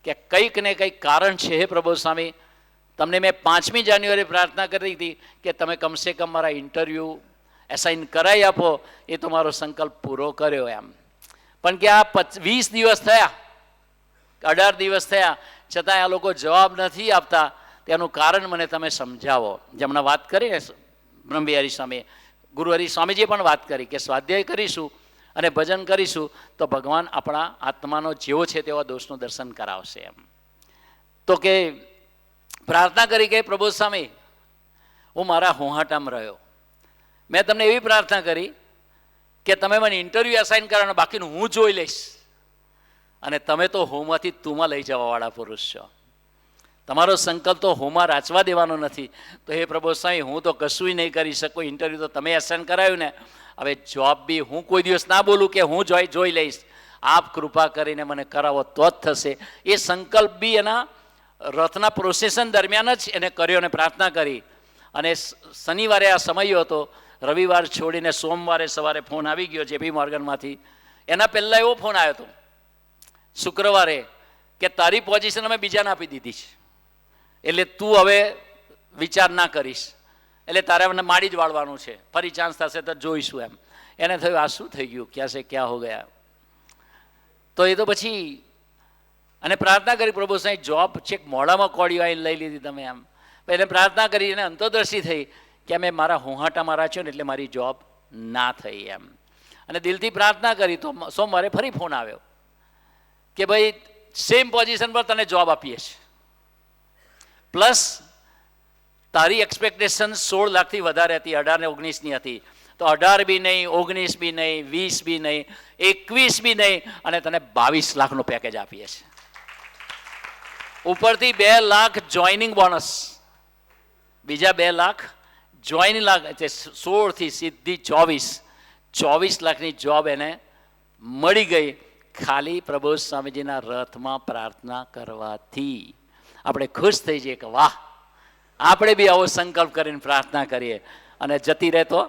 કે કંઈક ને કંઈક કારણ છે, હે પ્રબોધ સ્વામી તમને મેં 5મી જાન્યુઆરી પ્રાર્થના કરી હતી કે તમે કમસે કમ મારા ઇન્ટરવ્યૂ એસાઇન કરાવી આપો, એ તો મારો સંકલ્પ પૂરો કર્યો એમ. પણ કે આ 20 દિવસ થયા, 18 દિવસ થયા, છતાં આ લોકો જવાબ નથી આપતા, તેનું કારણ મને તમે સમજાવો. જેમણે વાત કરી ને બ્રહ્મવિહારી સ્વામી, ગુરુ હરિ સ્વામીજીએ પણ વાત કરી કે સ્વાધ્યાય કરીશું અને ભજન કરીશું તો ભગવાન આપણા આત્માનો જેવો છે તેવા દોષનું દર્શન કરાવશે એમ. તો કે પ્રાર્થના કરી કે પ્રભુ સ્વામી હું મારા હોહાટામાં રહ્યો. મેં તમને એવી પ્રાર્થના કરી કે તમે મને ઇન્ટરવ્યૂ અસાઇન કરવાનો, બાકીનું હું જોઈ લઈશ. અને તમે તો હોમાંથી તુંમાં લઈ જવાવાળા પુરુષ છો. તમારો સંકલ્પ તો હોમાં રાચવા દેવાનો નથી. તો હે પ્રભુ સ્વામી હું તો કશું નહીં કરી શકું. ઇન્ટરવ્યૂ તો તમે અસાઇન કરાવ્યું ને, હવે જોબ બી હું કોઈ દિવસ ના બોલું કે હું જોઈ લઈશ. આપ કૃપા કરીને મને કરાવો તો જ થશે. એ સંકલ્પ બી એના રથના પ્રોસેસન દરમિયાન જ એને કર્યો અને પ્રાર્થના કરી. અને શનિવારે આ સમય હતો, રવિવાર છોડીને સોમવારે સવારે ફોન આવી ગયો JP મોર્ગનમાંથી. એના પહેલાં એવો ફોન આવ્યો હતો શુક્રવારે કે તારી પોઝિશન અમે બીજાને આપી દીધી છે, એટલે તું હવે વિચાર ના કરીશ, એટલે તારે મને માડી જ વાળવાનું છે, ફરી ચાન્સ થશે તો જોઈશું એમ. એને થયું આ શું થઈ ગયું, ક્યાં છે ક્યાં હો ગયા. તો એ તો પછી અને પ્રાર્થના કરી પ્રભુ સાહેબ જોબ છેક મોડામાં કોળીઓ આવીને લઈ લીધી તમે એમ. એને પ્રાર્થના કરી એને અંતરદર્શી થઈ કે અમે મારા હોહાટામાં રાખ્યો ને એટલે મારી જોબ ના થઈ એમ. અને દિલથી પ્રાર્થના કરી તો સોમવારે ફરી ફોન આવ્યો કે ભાઈ સેમ પોઝિશન પર તને જોબ આપીએ છીએ, પ્લસ તારી એક્સપેક્ટેશન 16 લાખથી વધારે હતી, 18 ને 19ની હતી. તો 18 બી નહીં, 19 બી નહીં, 20 બી નહીં, 21 બી નહીં, અને તને 22 લાખનો પેકેજ આપીએ છીએ. ઉપરથી 2 લાખ જોઈનિંગ બોનસ, બીજા 2 લાખ જોઈનિંગ લાખ, 16 થી સીધી 24 લાખની જોબ એને મળી ગઈ, ખાલી પ્રભુ સ્વામીજીના રથમાં પ્રાર્થના કરવાથી. આપણે ખુશ થઈ જઈએ કે વાહ, આપણે બી આવો સંકલ્પ કરીને પ્રાર્થના કરીએ અને જતી રહે તો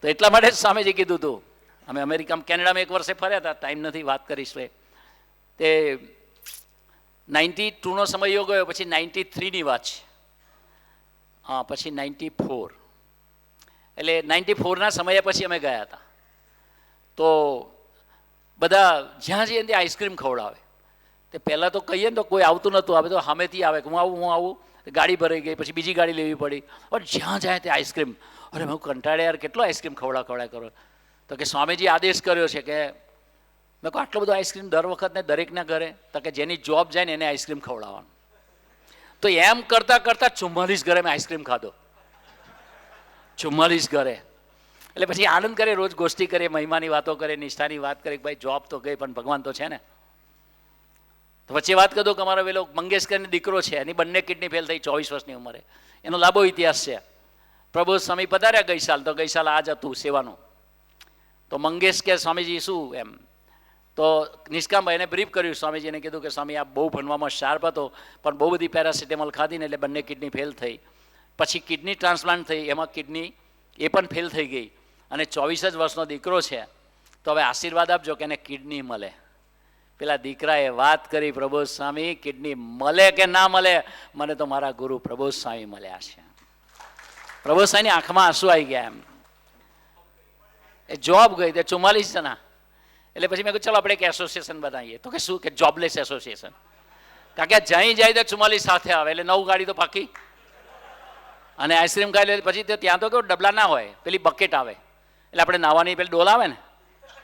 એટલા માટે જ સ્વામીજી કીધું હતું. અમે અમેરિકામાં કેનેડામાં 1 વર્ષે ફર્યા હતા, ટાઈમ નથી વાત કરીશ. તે 92નો સમય ગયો, પછી 93ની વાત છે. હા, પછી 94, એટલે 94ના સમયે પછી અમે ગયા હતા. તો બધા જ્યાં જઈએ ત્યાં આઈસ્ક્રીમ ખવડાવે. તે પહેલાં તો કહીએ ને તો કોઈ આવતું નહોતું, હવે તો સામેથી આવે કે હું આવું, ગાડી ભરાઈ ગઈ, પછી બીજી ગાડી લેવી પડી. પણ જ્યાં જાય ત્યાં આઈસ્ક્રીમ. અરે હું કંટાળે યાર, કેટલો આઈસ્ક્રીમ ખવડા કરો. તો કે સ્વામીજી આદેશ કર્યો છે કે મેં કહું આટલો બધો આઈસ્ક્રીમ દર વખત ને દરેકના ઘરે, તો કે જેની જોબ જાય ને એને આઈસ્ક્રીમ ખવડાવવાનું. તો એમ કરતાં 44 ઘરે મેં આઈસ્ક્રીમ ખાધો, 44 ઘરે. એટલે પછી આનંદ કરે, રોજ ગોષ્ઠી કરે, મહિમાની વાતો કરે, નિષ્ઠાની વાત કરે કે ભાઈ જોબ તો ગઈ પણ ભગવાન તો છે ને. તો વચ્ચે વાત કરી દો કે અમારો પેલો મંગેશકરનો દીકરો છે, એની બંને કિડની ફેલ થઈ 24 વર્ષની ઉંમરે. એનો લાંબો ઇતિહાસ છે. પ્રભુ સ્વામી પધાર્યા ગઈ સાલ, તો ગઈ સાલ આ જ હતું સેવાનું. તો મંગેશ કે સ્વામીજી શું એમ, તો નિષ્કામભાઈને બ્રીફ કર્યું. સ્વામીજીને કીધું કે સ્વામી આ બહુ ભણવામાં શાર્પ હતો, પણ બહુ બધી પેરાસિટામોલ ખાધી ને એટલે બંને કિડની ફેલ થઈ. પછી કિડની ટ્રાન્સપ્લાન્ટ થઈ, એમાં કિડની એ પણ ફેલ થઈ ગઈ, અને 24 જ વર્ષનો દીકરો છે. તો હવે આશીર્વાદ આપજો કે એને કિડની મળે. પેલા દીકરાએ વાત કરી, પ્રભુ સ્વામી કિડની મળે કે ના મળે, મને તો મારા ગુરુ પ્રભુ સ્વામી મળ્યા છે. પ્રભુ સ્વામીની આંખમાં આંસુ આવી ગયા એમ. એ જોબ ગઈ તે 44 જણા. એટલે પછી મેં કહ્યું ચાલો આપણે એક એસોસિએશન બનાવીએ. તો કે શું, કે જોબલેસ એસોસિએશન. કારણ કે જ્યાં જાય તો 44 સાથે આવે, એટલે 9 ગાડી તો પાકી. અને આઈસ્ક્રીમ ખાઈ લે. પછી ત્યાં તો કેવું ડબલા ના હોય, પેલી બકેટ આવે, એટલે આપણે નાવાની પેલી ડોલ આવે ને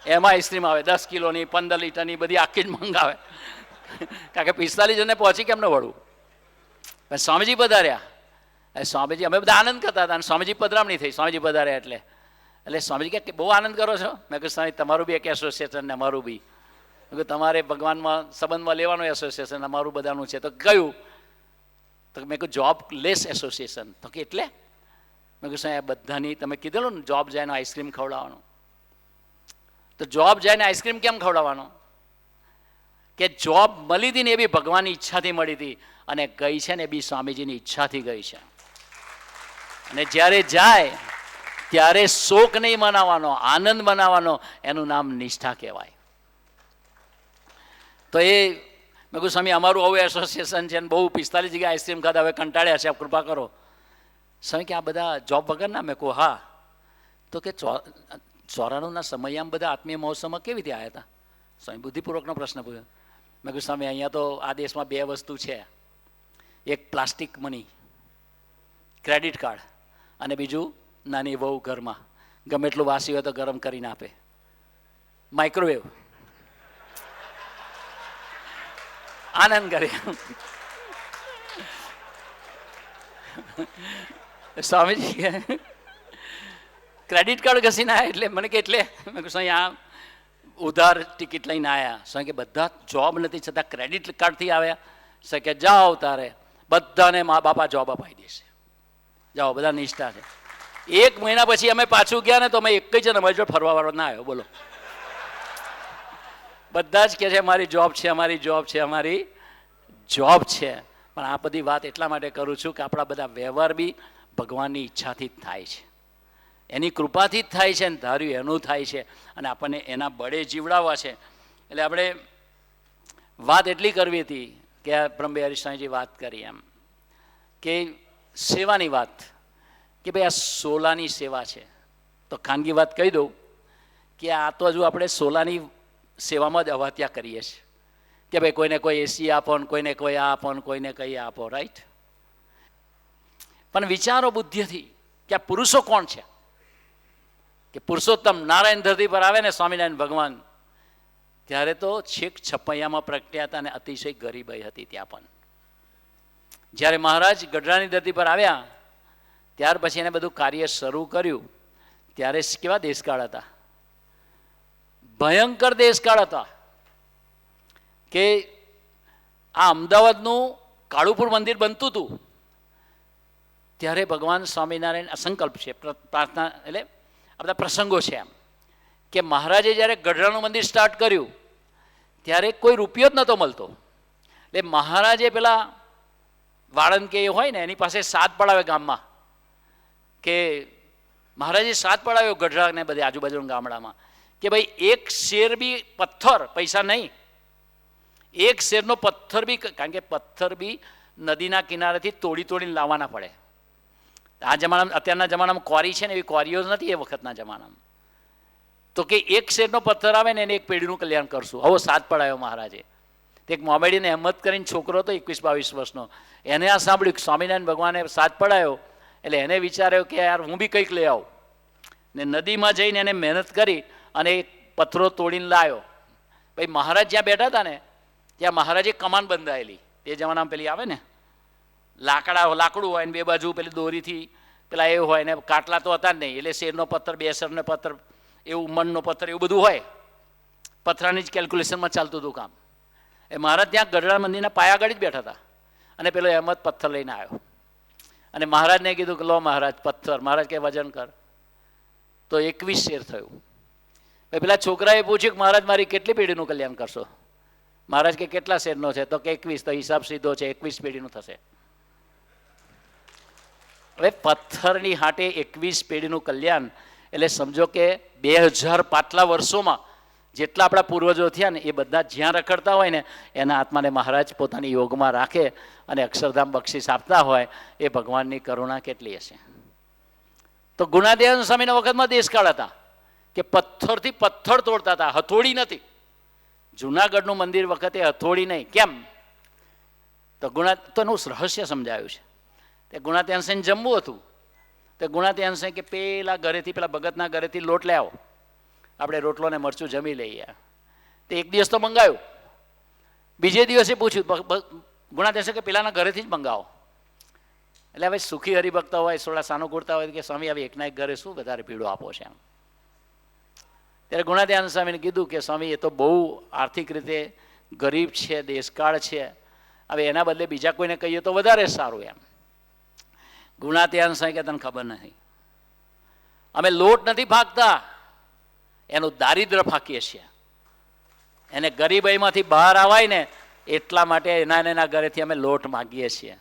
એમાં આઈસ્ક્રીમ આવે, 10 કિલોની 15 લીટરની બધી આખી જ મંગાવે. કારણ કે 45 જણને પહોંચી કેમ ન વળવું. પણ સ્વામીજી પધાર્યા. સ્વામીજી અમે બધા આનંદ કરતા હતા, અને સ્વામીજી પધરામણી થઈ. સ્વામીજી પધાર્યા એટલે સ્વામીજી કે બહુ આનંદ કરો છો. મેં કહ્યું સ્વામી તમારું બી એક એસોસિએશન ને અમારું બી. મેં કહ્યું તમારે ભગવાનમાં સંબંધમાં લેવાનું એસોસિએશન, અમારું બધાનું છે. તો કયું? તો મેં કહ્યું જોબ લેસ એસોસિએશન. તો કે એટલે? મેં કહ્યું સાહેબ બધાની તમે કીધેલું ને જોબ જાય ને આઈસ્ક્રીમ ખવડાવવાનું. તો જોબ જાય ને આઈસ્ક્રીમ કેમ ખવડાવવાનો? કે જોબ મળી હતી ને એ બી ભગવાનની ઈચ્છાથી મળી હતી, અને ગઈ છે ને એ બી સ્વામીજીની ઈચ્છાથી ગઈ છે. અને જ્યારે જાય ત્યારે શોક નહીં મનાવવાનો, આનંદ મનાવવાનો. એનું નામ નિષ્ઠા કહેવાય. તો એ મેં કહ્યું સ્વામી અમારું આવું એસોસિએશન છે ને બહુ 45 જગ્યાએ આઈસ્ક્રીમ ખાધા, હવે કંટાળ્યા છે, આપ કૃપા કરો. સ્વામી કે આ બધા જોબ વગરના? મેં કહું હા. તો કે 94ના સમય આમ બધા આત્મીય મહોત્સવમાં કેવી રીતે આવ્યા હતા? સ્વામી બુદ્ધિપૂર્વકનો પ્રશ્ન પૂછ્યો. મેં કહ્યું સ્વામી અહીંયા તો આ દેશમાં 2 વસ્તુ છે, એક પ્લાસ્ટિક મની ક્રેડિટ કાર્ડ, અને બીજું નાની વહુ ઘરમાં ગમે એટલું વાસી હોય તો ગરમ કરીને આપે, માઇક્રોવેવ. આનંદ કરે. સ્વામીજી કે ક્રેડિટ કાર્ડ ઘસીને આવ્યા એટલે મને કે એટલે મેં કહું સ્વામી આ ઉધાર ટિકિટ લઈને આવ્યા. સ્વામી કે બધા જોબ નથી છતાં ક્રેડિટ કાર્ડથી આવ્યા. સ્વામી કે જાઓ તારે બધાને મા બાપા જોબ અપાઈ દેશે, જાઓ બધા નિષ્ઠા છે. 1 મહિના પછી અમે પાછું ગયા ને તો અમે એક જ અમારી જોડે ફરવા વાળો ના આવ્યો. બોલો, બધા જ કહે છે અમારી જોબ છે, અમારી જોબ છે, અમારી જોબ છે. પણ આ બધી વાત એટલા માટે કરું છું કે આપણા બધા વ્યવહાર બી ભગવાનની ઈચ્છાથી જ થાય છે, એની કૃપાથી જ થાય છે, અને ધાર્યું એનું થાય છે, અને આપણને એના બળે જીવડાવવા છે. એટલે આપણે વાત એટલી કરવી હતી કે આ બ્રહ્મબિહારી સ્વામીજી વાત કરી એમ કે સેવાની વાત, કે ભાઈ આ સોલાની સેવા છે. તો ખાનગી વાત કહી દઉં કે આ તો હજુ આપણે સોલાની સેવામાં જ અવાત્યા કરીએ છીએ કે ભાઈ કોઈને કોઈ એસી આપો ને કોઈને કોઈ આ આપો ને કોઈને કઈ આપો, રાઈટ. પણ વિચારો બુદ્ધિથી કે આ પુરુષો કોણ છે? કે પુરુષોત્તમ નારાયણ ધરતી પર આવે ને સ્વામિનારાયણ ભગવાન, ત્યારે તો છેક છપૈયામાં પ્રગટ્યા હતા અને અતિશય ગરીબાઈ હતી ત્યાં પણ. જ્યારે મહારાજ ગઢડાની ધરતી પર આવ્યા ત્યાર પછી એને બધું કાર્ય શરૂ કર્યું ત્યારે કેવા દેશકાળ હતા, ભયંકર દેશકાળ હતા. કે આ અમદાવાદનું કાળુપુર મંદિર બનતું હતું ત્યારે ભગવાન સ્વામિનારાયણ સંકલ્પ છે, પ્રાર્થના એટલે આ બધા પ્રસંગો છે એમ કે મહારાજે જ્યારે ગઢડાનું મંદિર સ્ટાર્ટ કર્યું ત્યારે કોઈ રૂપિયો જ નહોતો મળતો. એટલે મહારાજે પેલા વાળંદ કે એ હોય ને એની પાસે સાત પડાવે ગામમાં, કે મહારાજે સાત પડાવ્યો ગઢડા ને બધે આજુબાજુના ગામડામાં કે ભાઈ એક શેર બી પથ્થર, પૈસા નહીં, એક શેરનો પથ્થર બી, કારણ કે પથ્થર બી નદીના કિનારેથી તોડીને લાવવાના પડે. આ જમાનામાં અત્યારના જમાનામાં ક્વારી છે ને એવી ક્વારીઓ નથી એ વખતના જમાનામાં. તો કે એક શેરનો પથ્થર આવે ને એને એક પેઢીનું કલ્યાણ કરશું. આવો સાથ પડાયો મહારાજે. એક મોમેડીને અહેમદ કરીને છોકરો હતો 21-22 વર્ષનો, એને આ સાંભળ્યું સ્વામિનારાયણ ભગવાને સાથ પડાયો એટલે એને વિચાર્યો કે યાર હું બી કંઈક લઈ આવું, ને નદીમાં જઈને એને મહેનત કરી અને એક પથ્થરો તોડીને લાવ્યો. ભાઈ મહારાજ જ્યાં બેઠા હતા ને ત્યાં મહારાજે કમાન બંધાયેલી, તે જમાનામાં પેલી આવે ને લાકડું હોય ને બે બાજુ પેલી દોરીથી પેલા એવું હોય ને કાટલા તો હતા જ નહીં, એટલે શેરનો પથ્થર, બે શેરનો પથ્થર, એવું મણનો પથ્થર, એવું બધું હોય, પથરાની જ કેલ્ક્યુલેશનમાં ચાલતું હતું કામ. એ મહારાજ ત્યાં ગઢડા મંદિરના પાયા આગળ જ બેઠા હતા અને પેલો અહેમદ પથ્થર લઈને આવ્યો અને મહારાજને કીધું કે લો મહારાજ પથ્થર. મહારાજ કે વજન કર, તો 21 શેર થયું. પેલા છોકરાએ પૂછ્યું કે મહારાજ મારી કેટલી પેઢીનું કલ્યાણ કરશો? મહારાજ કે કેટલા શેરનો છે? તો કે 21. તો હિસાબ સીધો છે, 21 પેઢીનું થશે. હવે પથ્થરની હાટે 21 પેઢીનું કલ્યાણ એટલે સમજો કે 2000 પાછલા વર્ષોમાં જેટલા આપણા પૂર્વજો થયા ને એ બધા જ્યાં રખડતા હોય ને એના આત્માને મહારાજ પોતાની યોગમાં રાખે અને અક્ષરધામ બક્ષિસ આપતા હોય, એ ભગવાનની કરુણા કેટલી હશે. તો ગુણાદિયાન સ્વામીના વખતમાં દેશકાળ હતા કે પથ્થરથી પથ્થર તોડતા હતા, હથોડી નથી. જુનાગઢનું મંદિર વખતે હથોડી નહીં. કેમ? તો તો એનું રહસ્ય સમજાયું છે. તે ગુણાત્યાંશને જમવું હતું, તો ગુણાત્યાંશે કે પેલા ઘરેથી, પેલા ભગતના ઘરેથી લોટ લે આવો, આપણે રોટલો ને મરચું જમી લઈએ. તે એક દિવસ તો મંગાવ્યું, બીજે દિવસે પૂછ્યું ગુણાત્યાંશે કે પેલાના ઘરેથી જ મંગાવો. એટલે હવે સુખી હરિભક્ત હોય, થોડા સાનુકૂળતા હોય કે સ્વામી હવે એકના એક ઘરે શું વધારે ભીડો આપો છે એમ. ત્યારે ગુણાત્યાનંદ સ્વામીને કીધું કે સ્વામી એ તો બહુ આર્થિક રીતે ગરીબ છે, દેશકાળ છે, હવે એના બદલે બીજા કોઈને કહીએ તો વધારે સારું એમ. ગુણાત્યાનંદ સ્વામી કે તને ખબર નથી, અમે લોટ નથી ફાંકતા, એનું દારિદ્ર ફાંકીએ છીએ. એને ગરીબાઈમાંથી બહાર આવાય ને એટલા માટે એના ઘરેથી અમે લોટ માગીએ છીએ.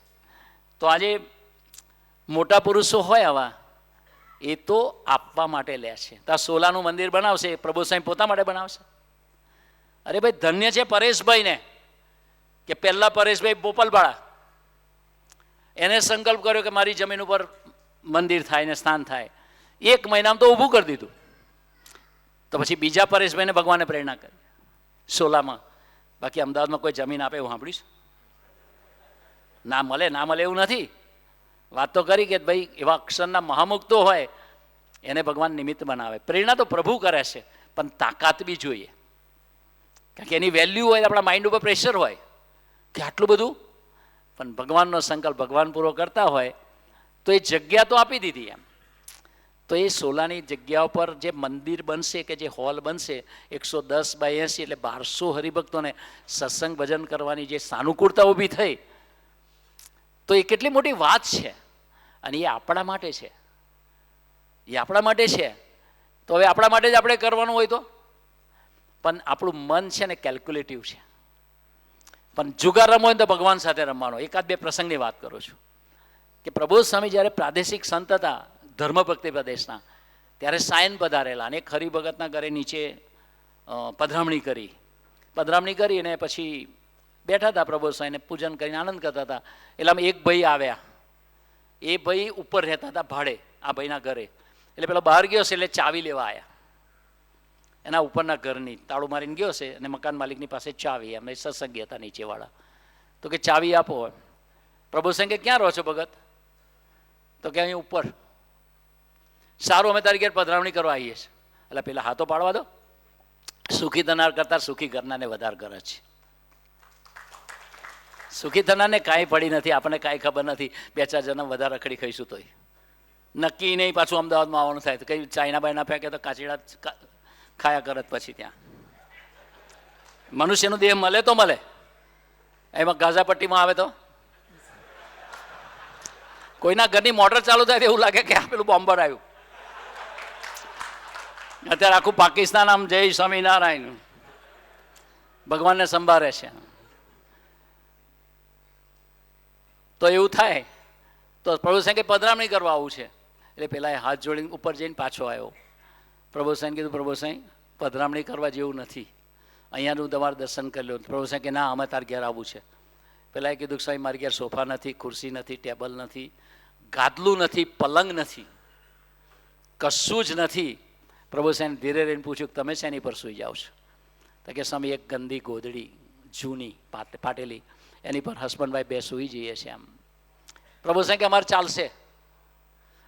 તો આજે મોટા પુરુષો હોય આવા, એ તો આપવા માટે લે છે. તો આ સોલાનું મંદિર બનાવશે, પ્રભુ સ્વામી પોતા માટે બનાવશે. અરે ભાઈ ધન્ય છે પરેશભાઈને કે પહેલા પરેશભાઈ બોપલવાળા, એને સંકલ્પ કર્યો કે મારી જમીન ઉપર મંદિર થાય ને સ્નાન થાય. 1 મહિનામાં તો ઊભું કરી દીધું. તો પછી બીજા પરેશભાઈને ભગવાને પ્રેરણા કરી સોલામાં. બાકી અમદાવાદમાં કોઈ જમીન આપે એવું સાંભળ્યું? ના મળે એવું નથી. વાત તો કરી કે ભાઈ એવા અક્ષરના મહામુક્તો હોય એને ભગવાન નિમિત્ત બનાવે. પ્રેરણા તો પ્રભુ કરે છે, પણ તાકાત બી જોઈએ, કારણ કે એની વેલ્યુ હોય, આપણા માઇન્ડ ઉપર પ્રેશર હોય કે આટલું બધું, પણ ભગવાનનો સંકલ્પ ભગવાન પૂરો કરતા હોય તો એ જગ્યા તો આપી દીધી એમ. તો એ સોલાની જગ્યા ઉપર જે મંદિર બનશે કે જે હોલ બનશે 110/80 એટલે 1200 હરિભક્તોને સત્સંગ ભજન કરવાની જે સાનુકૂળતા ઊભી થઈ, તો એ કેટલી મોટી વાત છે. અને એ આપણા માટે છે, એ આપણા માટે છે. તો હવે આપણા માટે જ આપણે કરવાનું હોય તો, પણ આપણું મન છે ને કેલ્ક્યુલેટિવ છે. પણ જુગાર રમવો હોય તો ભગવાન સાથે રમવાનો. એકાદ બે પ્રસંગની વાત કરું છું કે પ્રબોધ સ્વામી જ્યારે પ્રાદેશિક સંત હતા ધર્મભક્તિ પ્રદેશના, ત્યારે સાયન પધારેલા અને હરિભગતના ઘરે નીચે પધરામણી કરી અને પછી બેઠા હતા પ્રબોધ સ્વામીને પૂજન કરીને આનંદ કરતા હતા. એટલામાં એક ભાઈ આવ્યા. એ ભાઈ ઉપર રહેતા હતા ભાડે આ ભાઈના ઘરે. એટલે પેલો બહાર ગયો છે એટલે ચાવી લેવા આવ્યા એના ઉપરના ઘરની. તાળું મારીને ગયો છે અને મકાન માલિકની પાસે ચાવી, એમને સત્સંગી હતા નીચેવાળા. તો કે ચાવી આપો. પ્રભુ સાહેબ કે ક્યાં રહો છો ભગત? તો કે અહીં ઉપર. સારું, અમે તારી ઘેર પધરાવણી કરવા આવીએ છીએ. એટલે પેલા હાથો પાડવા દો. સુખી થનાર કરતાં સુખી કરનારને વધારે ગરજ છે. સુખી થનારને કાંઈ પડી નથી, આપણને કાંઈ ખબર નથી. 2-4 જન્મ વધારે રખડી ખાઈશું તોય નક્કી નહીં. પાછું અમદાવાદમાં આવવાનું થાય તો કંઈ ચાઇના બાયના ફેંકે તો કાચીડા ખાયા કરત. પછી ત્યાં મનુષ્યનું દેહ મળે તો મળે, એમાં ગાઝાપટ્ટીમાં આવે તો કોઈના ઘરની મોટર ચાલુ થાય તો એવું લાગે કે આ પેલું બોમ્બર આવ્યું. અત્યારે આખું પાકિસ્તાન આમ જય સ્વામિનારાયણ ભગવાનને સંભાળે છે. તો એવું થાય તો પ્રભુ સાહેબ પધરામણી કરવા આવું છે. એટલે પેલા એ હાથ જોડીને ઉપર જઈને પાછો આવ્યો. પ્રભુ સાહેબ કીધું, પ્રભુ સાહેબ પધરામણી કરવા જેવું નથી, અહીંયાનું તમારું દર્શન કરી લો. પ્રભુ સાહેબ કે ના, અમે તાર ઘેર આવવું છે. પેલા એ કીધું સાહેબ મારી ઘેર સોફા નથી, ખુરશી નથી, ટેબલ નથી, ગાદલું નથી, પલંગ નથી, કશું જ નથી. પ્રભુ સાહેબ ધીરે રહીને પૂછ્યું તમે શેની પર સૂઈ જાઓ છો? તો કે સ્વામી એક ગંદી ગોદડી જૂની ફાટેલી એની પર હસબન્ડભાઈ બે સૂઈ જઈએ છીએ એમ. પ્રભુ સાહેબ કે અમારે ચાલશે,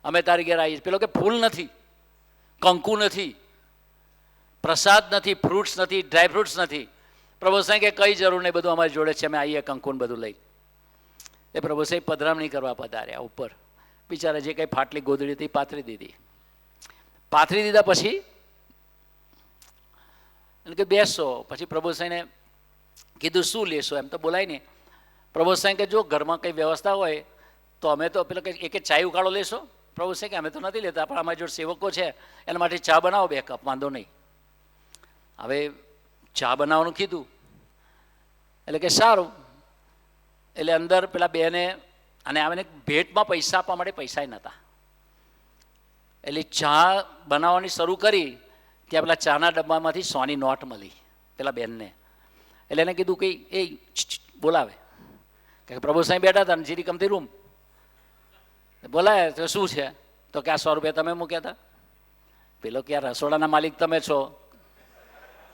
અમે તારી ઘેર આવીએ. પેલો કે ફૂલ નથી, કંકુ નથી, પ્રસાદ નથી, ફ્રૂટ્સ નથી, ડ્રાય ફ્રૂટ્સ નથી. પ્રભુ સાહેબ કે કઈ જરૂર નહીં, બધું અમારી જોડે છે, અમે આવીએ કંકુને બધું લઈ. એ પ્રભુ સાહેબ પધરામણી કરવા પધાર્યા ઉપર. બિચારા જે કંઈ ફાટલી ગોદડી હતી પાથરી દીધી. પાથરી દીધા પછી કે બેસો. પછી પ્રભુ સાહેબને કીધું શું લેશો? એમ તો બોલાય ને. પ્રભુ સાહેબ કે જો ઘરમાં કંઈ વ્યવસ્થા હોય તો અમે તો પેલો કે એક ચાય ઉકાળો લેશો? પ્રભુ સાહેબ કે અમે તો નથી લેતા, પણ અમારી જોડે સેવકો છે એના માટે ચા બનાવો 2 કપ, વાંધો નહીં. હવે ચા બનાવવાનું કીધું એટલે કે સારું. એટલે અંદર પેલા બેને અને આને ભેટમાં પૈસા આપવા માટે પૈસા નહોતા. એટલે ચા બનાવવાની શરૂ કરી ત્યાં પેલા ચાના ડબ્બામાંથી 100ની નોટ મળી પેલા બેનને. એટલે એને કીધું કે એ બોલાવે કે પ્રભુ સાહેબ બેઠા હતા ને જીરી કમતી રૂમ બોલાય તો શું છે? તો કે આ 100 રૂપિયા તમે મૂક્યા હતા. પેલો કે આ રસોડાના માલિક તમે છો,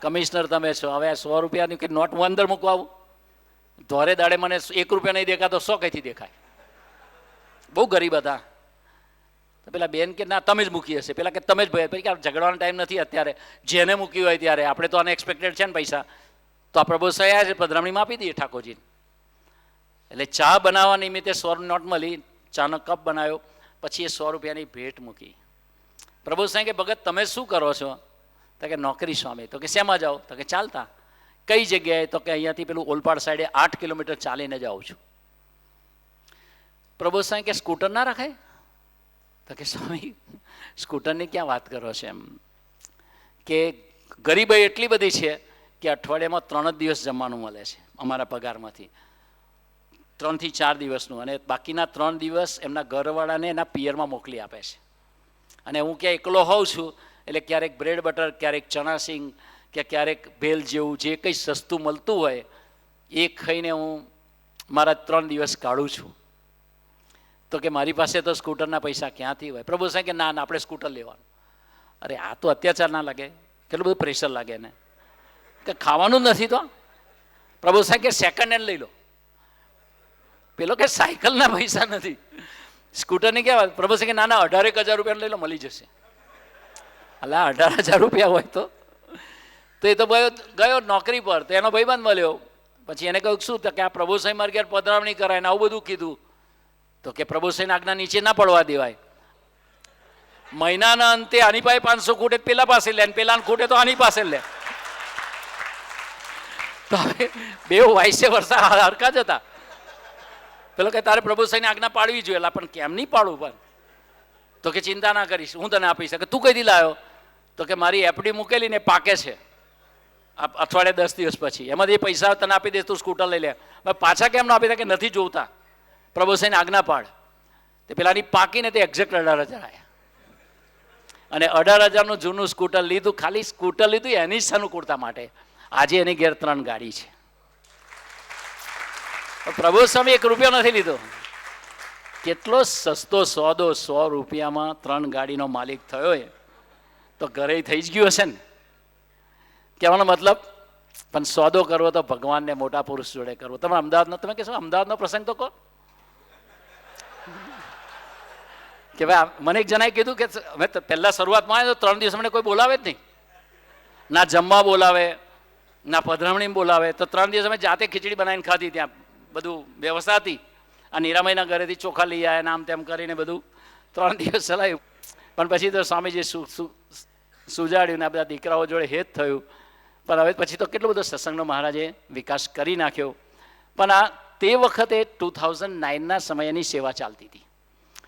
કમિશનર તમે છો, હવે આ 100 રૂપિયાની કે નોટ હું અંદર મૂકવા આવું? ધોરે દાડે મને 1 રૂપિયા નહીં દેખાતો 100 કઈથી દેખાય? બહુ ગરીબ હતા. તો પેલા બેન કે ના તમે જ મૂકી હશે. પેલા કે તમે જ ભાઈ કે ઝઘડવાનો ટાઈમ નથી અત્યારે, જેને મૂકી હોય ત્યારે. આપણે તો અનએક્સપેક્ટેડ છે ને પૈસા, તો આ પ્રભુ સાહેબ છે પધરામણીમાં આપી દઈએ ઠાકોરજીને. એટલે ચા બનાવવા નિમિત્તે 100 નોટ મળી, ચાનો કપ બનાવ્યો, પછી એ 100 રૂપિયાની ભેટ મૂકી. પ્રભુ સાહેબ કે ભગત તમે શું કરો છો? તો કે નોકરી સ્વામી. તો કે શેમાં જાઓ? તો કે ચાલતા. કઈ જગ્યાએ? તો કે અહીંયાથી પેલું ઓલપાડ સાઈડે 8 કિલોમીટર ચાલીને જાઉં છું. પ્રભુ સાહેબ કે સ્કૂટર ના રખાય? તો કે સ્વામી સ્કૂટરની ક્યાં વાત કરો છો? એમ કે ગરીબાઈ એટલી બધી છે કે અઠવાડિયામાં 3 જ દિવસ જમવાનું મળે છે અમારા પગારમાંથી, 3 થી 4 દિવસનું, અને બાકીના 3 દિવસ એમના ઘરવાળાને એના પિયરમાં મોકલી આપે છે. અને હું ક્યાં એકલો હોઉં છું એટલે ક્યારેક બ્રેડ બટર, ક્યારેક ચણા સિંગ કે ક્યારેક ભેલ જેવું જે કંઈ સસ્તું મળતું હોય એ ખાઈને હું મારા 3 દિવસ કાઢું છું. તો કે મારી પાસે તો સ્કૂટરના પૈસા ક્યાંથી હોય? પ્રભુ સાહેબ કે ના ના આપણે સ્કૂટર લેવાનું. અરે આ તો અત્યાચાર ના લાગે? કેટલું બધું પ્રેશર લાગે ને કે ખાવાનું જ નથી તો? પ્રભુ સાહેબ કે સેકન્ડ હેન્ડ લઈ લો. પેલો કે સાયકલના પૈસા નથી, સ્કૂટરની ક્યાં વાત? પ્રભુ સાહેબ કે ના ના 18,000 રૂપિયા લઈ લો, મળી જશે. અલા 18,000 રૂપિયા હોય તો એ તો ગયો નોકરી પર, તો એનો ભાઈબંધ મળ્યો પછી એને કહ્યું શું? તો કે આ પ્રભુ સાંઈ મારે ઘેર પધરામણી કરાય ને આવું બધું કીધું. તો કે પ્રભુ સાંઈની આજ્ઞા નીચે ના પડવા દેવાય. મહિનાના અંતે આની પાસે 500 ખૂટે પેલા પાસે લે, પેલા ખૂટે તો આની પાસે લે. તો હવે બે વાયસે વર્ષા હરખા જ હતા. પેલો કે તારે પ્રભુ સાંઈની આજ્ઞા પાડવી જોઈએ. પણ કેમ નહીં પાડવું? પણ તો કે ચિંતા ના કરીશ, હું તને આપી શકે. તું કઈ દી લાવ્યો? તો કે મારી એફડી મૂકેલી ને પાકે છે અઠવાડિયે 10 દિવસ પછી, એમાંથી પૈસા તને આપી દઈશ, તું સ્કૂટર લઈ લે. પાછા કેમ ના આપી દે? કે નથી જોતા, પ્રભુ સાંઈની આજ્ઞા પાડ. તે પેલાની પાકીને તે એક્ઝેક્ટ 18,000 આવ્યા. અને 18,000નું જૂનું સ્કૂટર લીધું. ખાલી સ્કૂટર લીધું એની જ અનુકૂળતા માટે. આજે એની ઘેર 3 ગાડી છે. પ્રભુ સ્વામી 1 રૂપિયો નથી લીધો. કેટલો સસ્તો સોદો! 100 રૂપિયામાં 3 ગાડીનો માલિક થયો એ તો ઘરે થઈ જ ગયું હશે ને. કહેવાનો મતલબ, પણ સોદો કરવો તો ભગવાનને મોટા પુરુષ જોડે કરવો. તમે અમદાવાદનો, તમે કહેશો અમદાવાદનો પ્રસંગ તો કહો કે ભાઈ. મને એક જણાએ કીધું કે અમે પહેલાં શરૂઆતમાં આવ્યા તો 3 દિવસ મને કોઈ બોલાવે જ નહીં. ના જમવા બોલાવે, ના પધરામણી બોલાવે. તો 3 દિવસ અમે જાતે ખીચડી બનાવીને ખાધી. ત્યાં બધું વ્યવસ્થા હતી. આ નીરામયના ઘરેથી ચોખા લઈ આવ્યા, આમ તેમ કરીને બધું 3 દિવસ ચલાવ્યું. પણ પછી તો સ્વામીજી સુજાડ્યું ને આ બધા દીકરાઓ જોડે હેત થયું. પણ હવે પછી તો કેટલો બધો સત્સંગનો મહારાજે વિકાસ કરી નાખ્યો. પણ આ તે વખતે 2009ના સમયની સેવા ચાલતી હતી.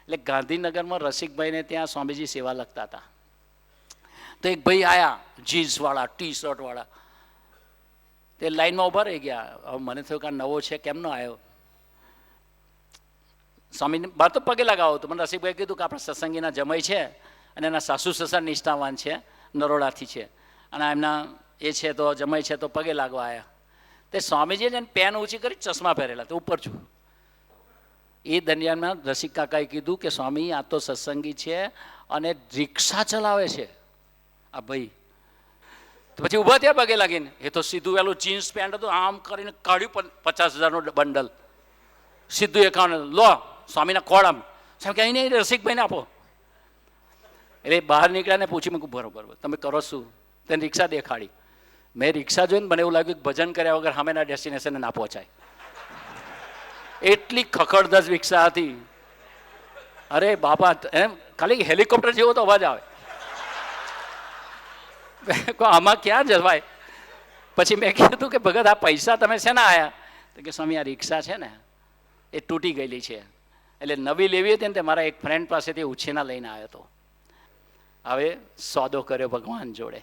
એટલે ગાંધીનગરમાં રસિકભાઈને ત્યાં સ્વામીજી સેવા લખતા હતા. તો એક ભાઈ આવ્યા, જીન્સવાળા, ટી શર્ટવાળા. તે લાઈનમાં ઊભા રહી ગયા. હવે મને થયું કે આ નવો છે, કેમનો આવ્યો? સ્વામીને બહાર તો પગે લગાવો તો મને રસિકભાઈ કીધું કે આપણા સત્સંગીના જમાઈ છે અને એના સાસુ સસરા નિષ્ઠાવાન છે, નરોડાથી છે, અને એમના એ છે તો જમાઈ છે તો પગે લાગવા આવ્યા. તે સ્વામીજીએ એને પેન ઊંચી કરી, ચશ્મા પહેરેલા, તો ઉપર છું. એ દરમિયાનમાં રસિક કાકાએ કીધું કે સ્વામી આ તો સત્સંગી છે અને રિક્ષા ચલાવે છે આ ભાઈ. તો પછી ઊભા થયા પગે લાગીને. એ તો સીધું પેલું જીન્સ પેન્ટ હતું, આમ કરીને કાઢ્યું 50,000નું બંડલ, સીધું એકાઉન્ટ લો સ્વામીના ખોળામાં. સાહેબ કે અહીં નહીં, રસિકભાઈને આપો. એટલે બહાર નીકળ્યા ને પૂછી મૂકું, બરોબર તમે કરો શું? તેને રિક્ષા દેખાડી. મેં રિક્ષા જોઈને મને એવું લાગ્યું કે ભજન કર્યા વગર સામેના ડેસ્ટિનેશને ના પહોંચાય. એટલી ખખડધજ રિક્ષા હતી. અરે બાપા, એમ ખાલી હેલિકોપ્ટર જેવો તો અવાજ આવે. આમાં ક્યાં જવાય? પછી મેં કીધું કે ભગત આ પૈસા તમે શેના આવ્યા? તો કે સ્વામી આ રિક્ષા છે ને એ તૂટી ગયેલી છે, એટલે નવી લેવી હતી ને તે મારા એક ફ્રેન્ડ પાસેથી ઉછીના લઈને આવ્યો હતો. હવે સોદો કર્યો ભગવાન જોડે.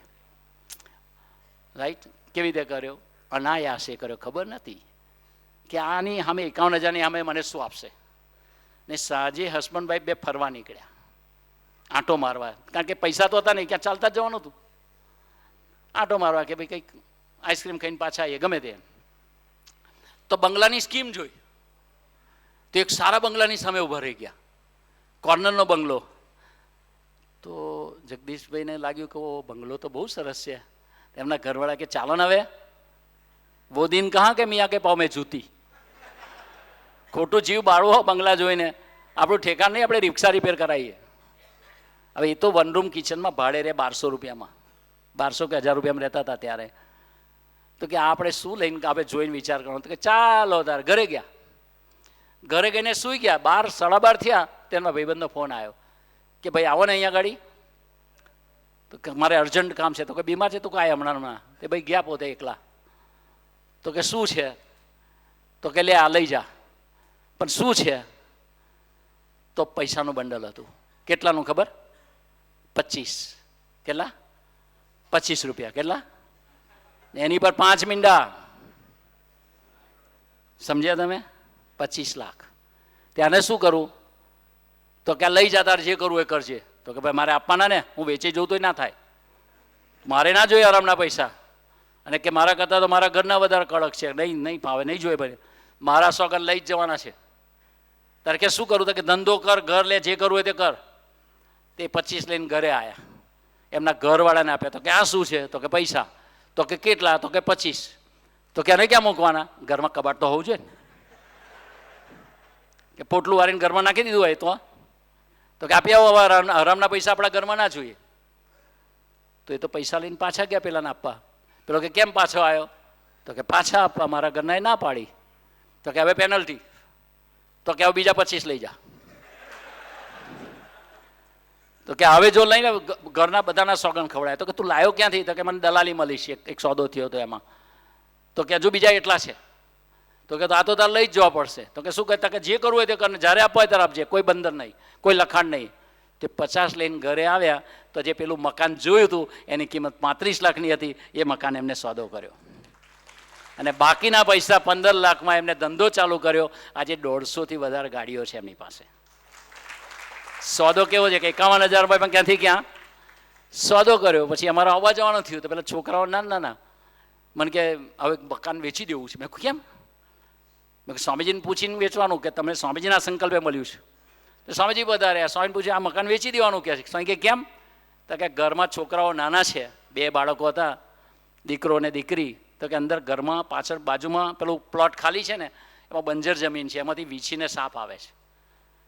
રાઈટ? કેવી રીતે કર્યો? અનાયાસે કર્યો. ખબર નથી કે આની સામે 51,000ની સામે મને શું આપશે. ને સાંજે હસબન્ડભાઈ બે ફરવા નીકળ્યા, આંટો મારવા. કારણ કે પૈસા તો હતા નહીં, ક્યાં ચાલતા જ જવાનું હતું. આંટો મારવા કે ભાઈ કંઈક આઈસ્ક્રીમ ખાઈને પાછા આવીએ, ગમે તે. તો બંગલાની સ્કીમ જોઈ તો એક સારા બંગલાની સામે ઊભા રહી ગયા, કોર્નરનો બંગલો. તો જગદીશભાઈને લાગ્યું કે ઓ બંગલો તો બહુ સરસ છે. એમના ઘરવાળા કે ચાલો ને હવે, વો દિન કહા કે મિયા કે પાવ મેં જૂતી. ખોટું જીવ બાળવો બંગલા જોઈને, આપણું ઠેકાણ નહીં, આપણે રિક્ષા રિપેર કરાવીએ. હવે એ તો 1 રૂમ કિચનમાં ભાડે રહે 1200 રૂપિયામાં, 1200 કે 1000 રૂપિયામાં રહેતા હતા ત્યારે. તો કે આપણે શું લઈને આપણે જોઈને વિચાર કરવાનો? તો કે ચાલો તાર ઘરે ગયા. ઘરે ગઈને સૂઈ ગયા. 12, 12:30 થયા તેના ભાઈબંધનો ફોન આવ્યો કે ભાઈ આવો ને અહીંયા ગાડી. તો કે મારે અર્જન્ટ કામ છે. તો કે બીમાર છે? તો કે આ હમણાં. તે ભાઈ ગયા પોતે એકલા. તો કે શું છે? તો કે લે આ લઈ જા. પણ શું છે? તો પૈસાનું બંડલ હતું. કેટલાનું ખબર? 25. કેટલા? 25 રૂપિયા. કેટલા? એની પર 5 મીંડા. સમજ્યા તમે? 25 લાખ. ત્યાંને શું કરું? તો કે લઈ જા, તારે જે કરવું એ કરજે. તો કે ભાઈ મારે આપવાના ને, હું વેચી જઉં તો ના થાય, મારે ના જોઈએ આરામના પૈસા. અને કે મારા કરતાં તો મારા ઘરના વધારે કડક છે, નહીં ફાવે, નહીં જોઈએ ભાઈ, મારા સોગન લઈ જ જવાના છે. તારે કે શું કરું? તો કે ધંધો કર, ઘર લે, જે કરવું હોય તે કર. તે 25 લઈને ઘરે આવ્યા, એમના ઘરવાળાને આપ્યા. તો કે આ શું છે? તો કે પૈસા. તો કે કેટલા? તો કે 25. તો કે એને ક્યાં મૂકવાના? ઘરમાં કબાટ તો હોવું જોઈએ ને, કે પોટલું વાળીને ઘરમાં નાખી દીધું હોય તો કે આપી આવો, હવે હરામના પૈસા આપણા ઘરમાં ના જોઈએ. તો એ તો પૈસા લઈને પાછા ગયા પેલાને આપવા. પેલો કે કેમ પાછો આવ્યો? તો કે પાછા આપવા, મારા ઘરનાએ ના પાડી. તો કે હવે પેનલ્ટી, તો કે હવે બીજા 25 લઈ જા. તો કે હવે જો લઈને ઘરના બધાના સોગન ખવડાય. તો કે તું લાયો ક્યાંથી? તો કે મને દલાલી મળી છે, એક સોદો થયો હતો એમાં. તો કે હજુ બીજા એટલા છે. તો કે આ તો તારે લઈ જ જવા પડશે. તો કે શું કહેતા કે જે કરવું હોય તે કરને, જ્યારે આપવા હોય ત્યારે આપજે, કોઈ બંધન નહીં, કોઈ લખાણ નહીં. તે 50 લઈને ઘરે આવ્યા તો જે પેલું મકાન જોયું હતું એની કિંમત 35 લાખની હતી. એ મકાન એમને સોદો કર્યો અને બાકીના પૈસા 15 લાખમાં એમને ધંધો ચાલુ કર્યો. આજે 150થી વધારે ગાડીઓ છે એમની પાસે. સોદો કેવો છે કે 51,000 રૂપિયા પણ ક્યાંથી ક્યાં સોદો કર્યો. પછી અમારે આવવા જવાનું થયું તો પેલા છોકરાઓ ના મને કે હવે મકાન વેચી દેવું છે. મેં કહ્યું કેમ? મેં સ્વામીજીને પૂછીને વેચવાનું કે તમને સ્વામીજીના સંકલ્પે મળ્યું છે. તો સ્વામીજી વધારે સ્વામીને પૂછ્યું આ મકાન વેચી દેવાનું કહે છે. સ્વામી કે કેમ? તો કે ઘરમાં છોકરાઓ નાના છે, 2 બાળકો હતા, દીકરો ને દીકરી. તો કે અંદર ઘરમાં પાછળ બાજુમાં પેલું પ્લોટ ખાલી છે ને, એમાં બંજર જમીન છે, એમાંથી વીછીને સાપ આવે છે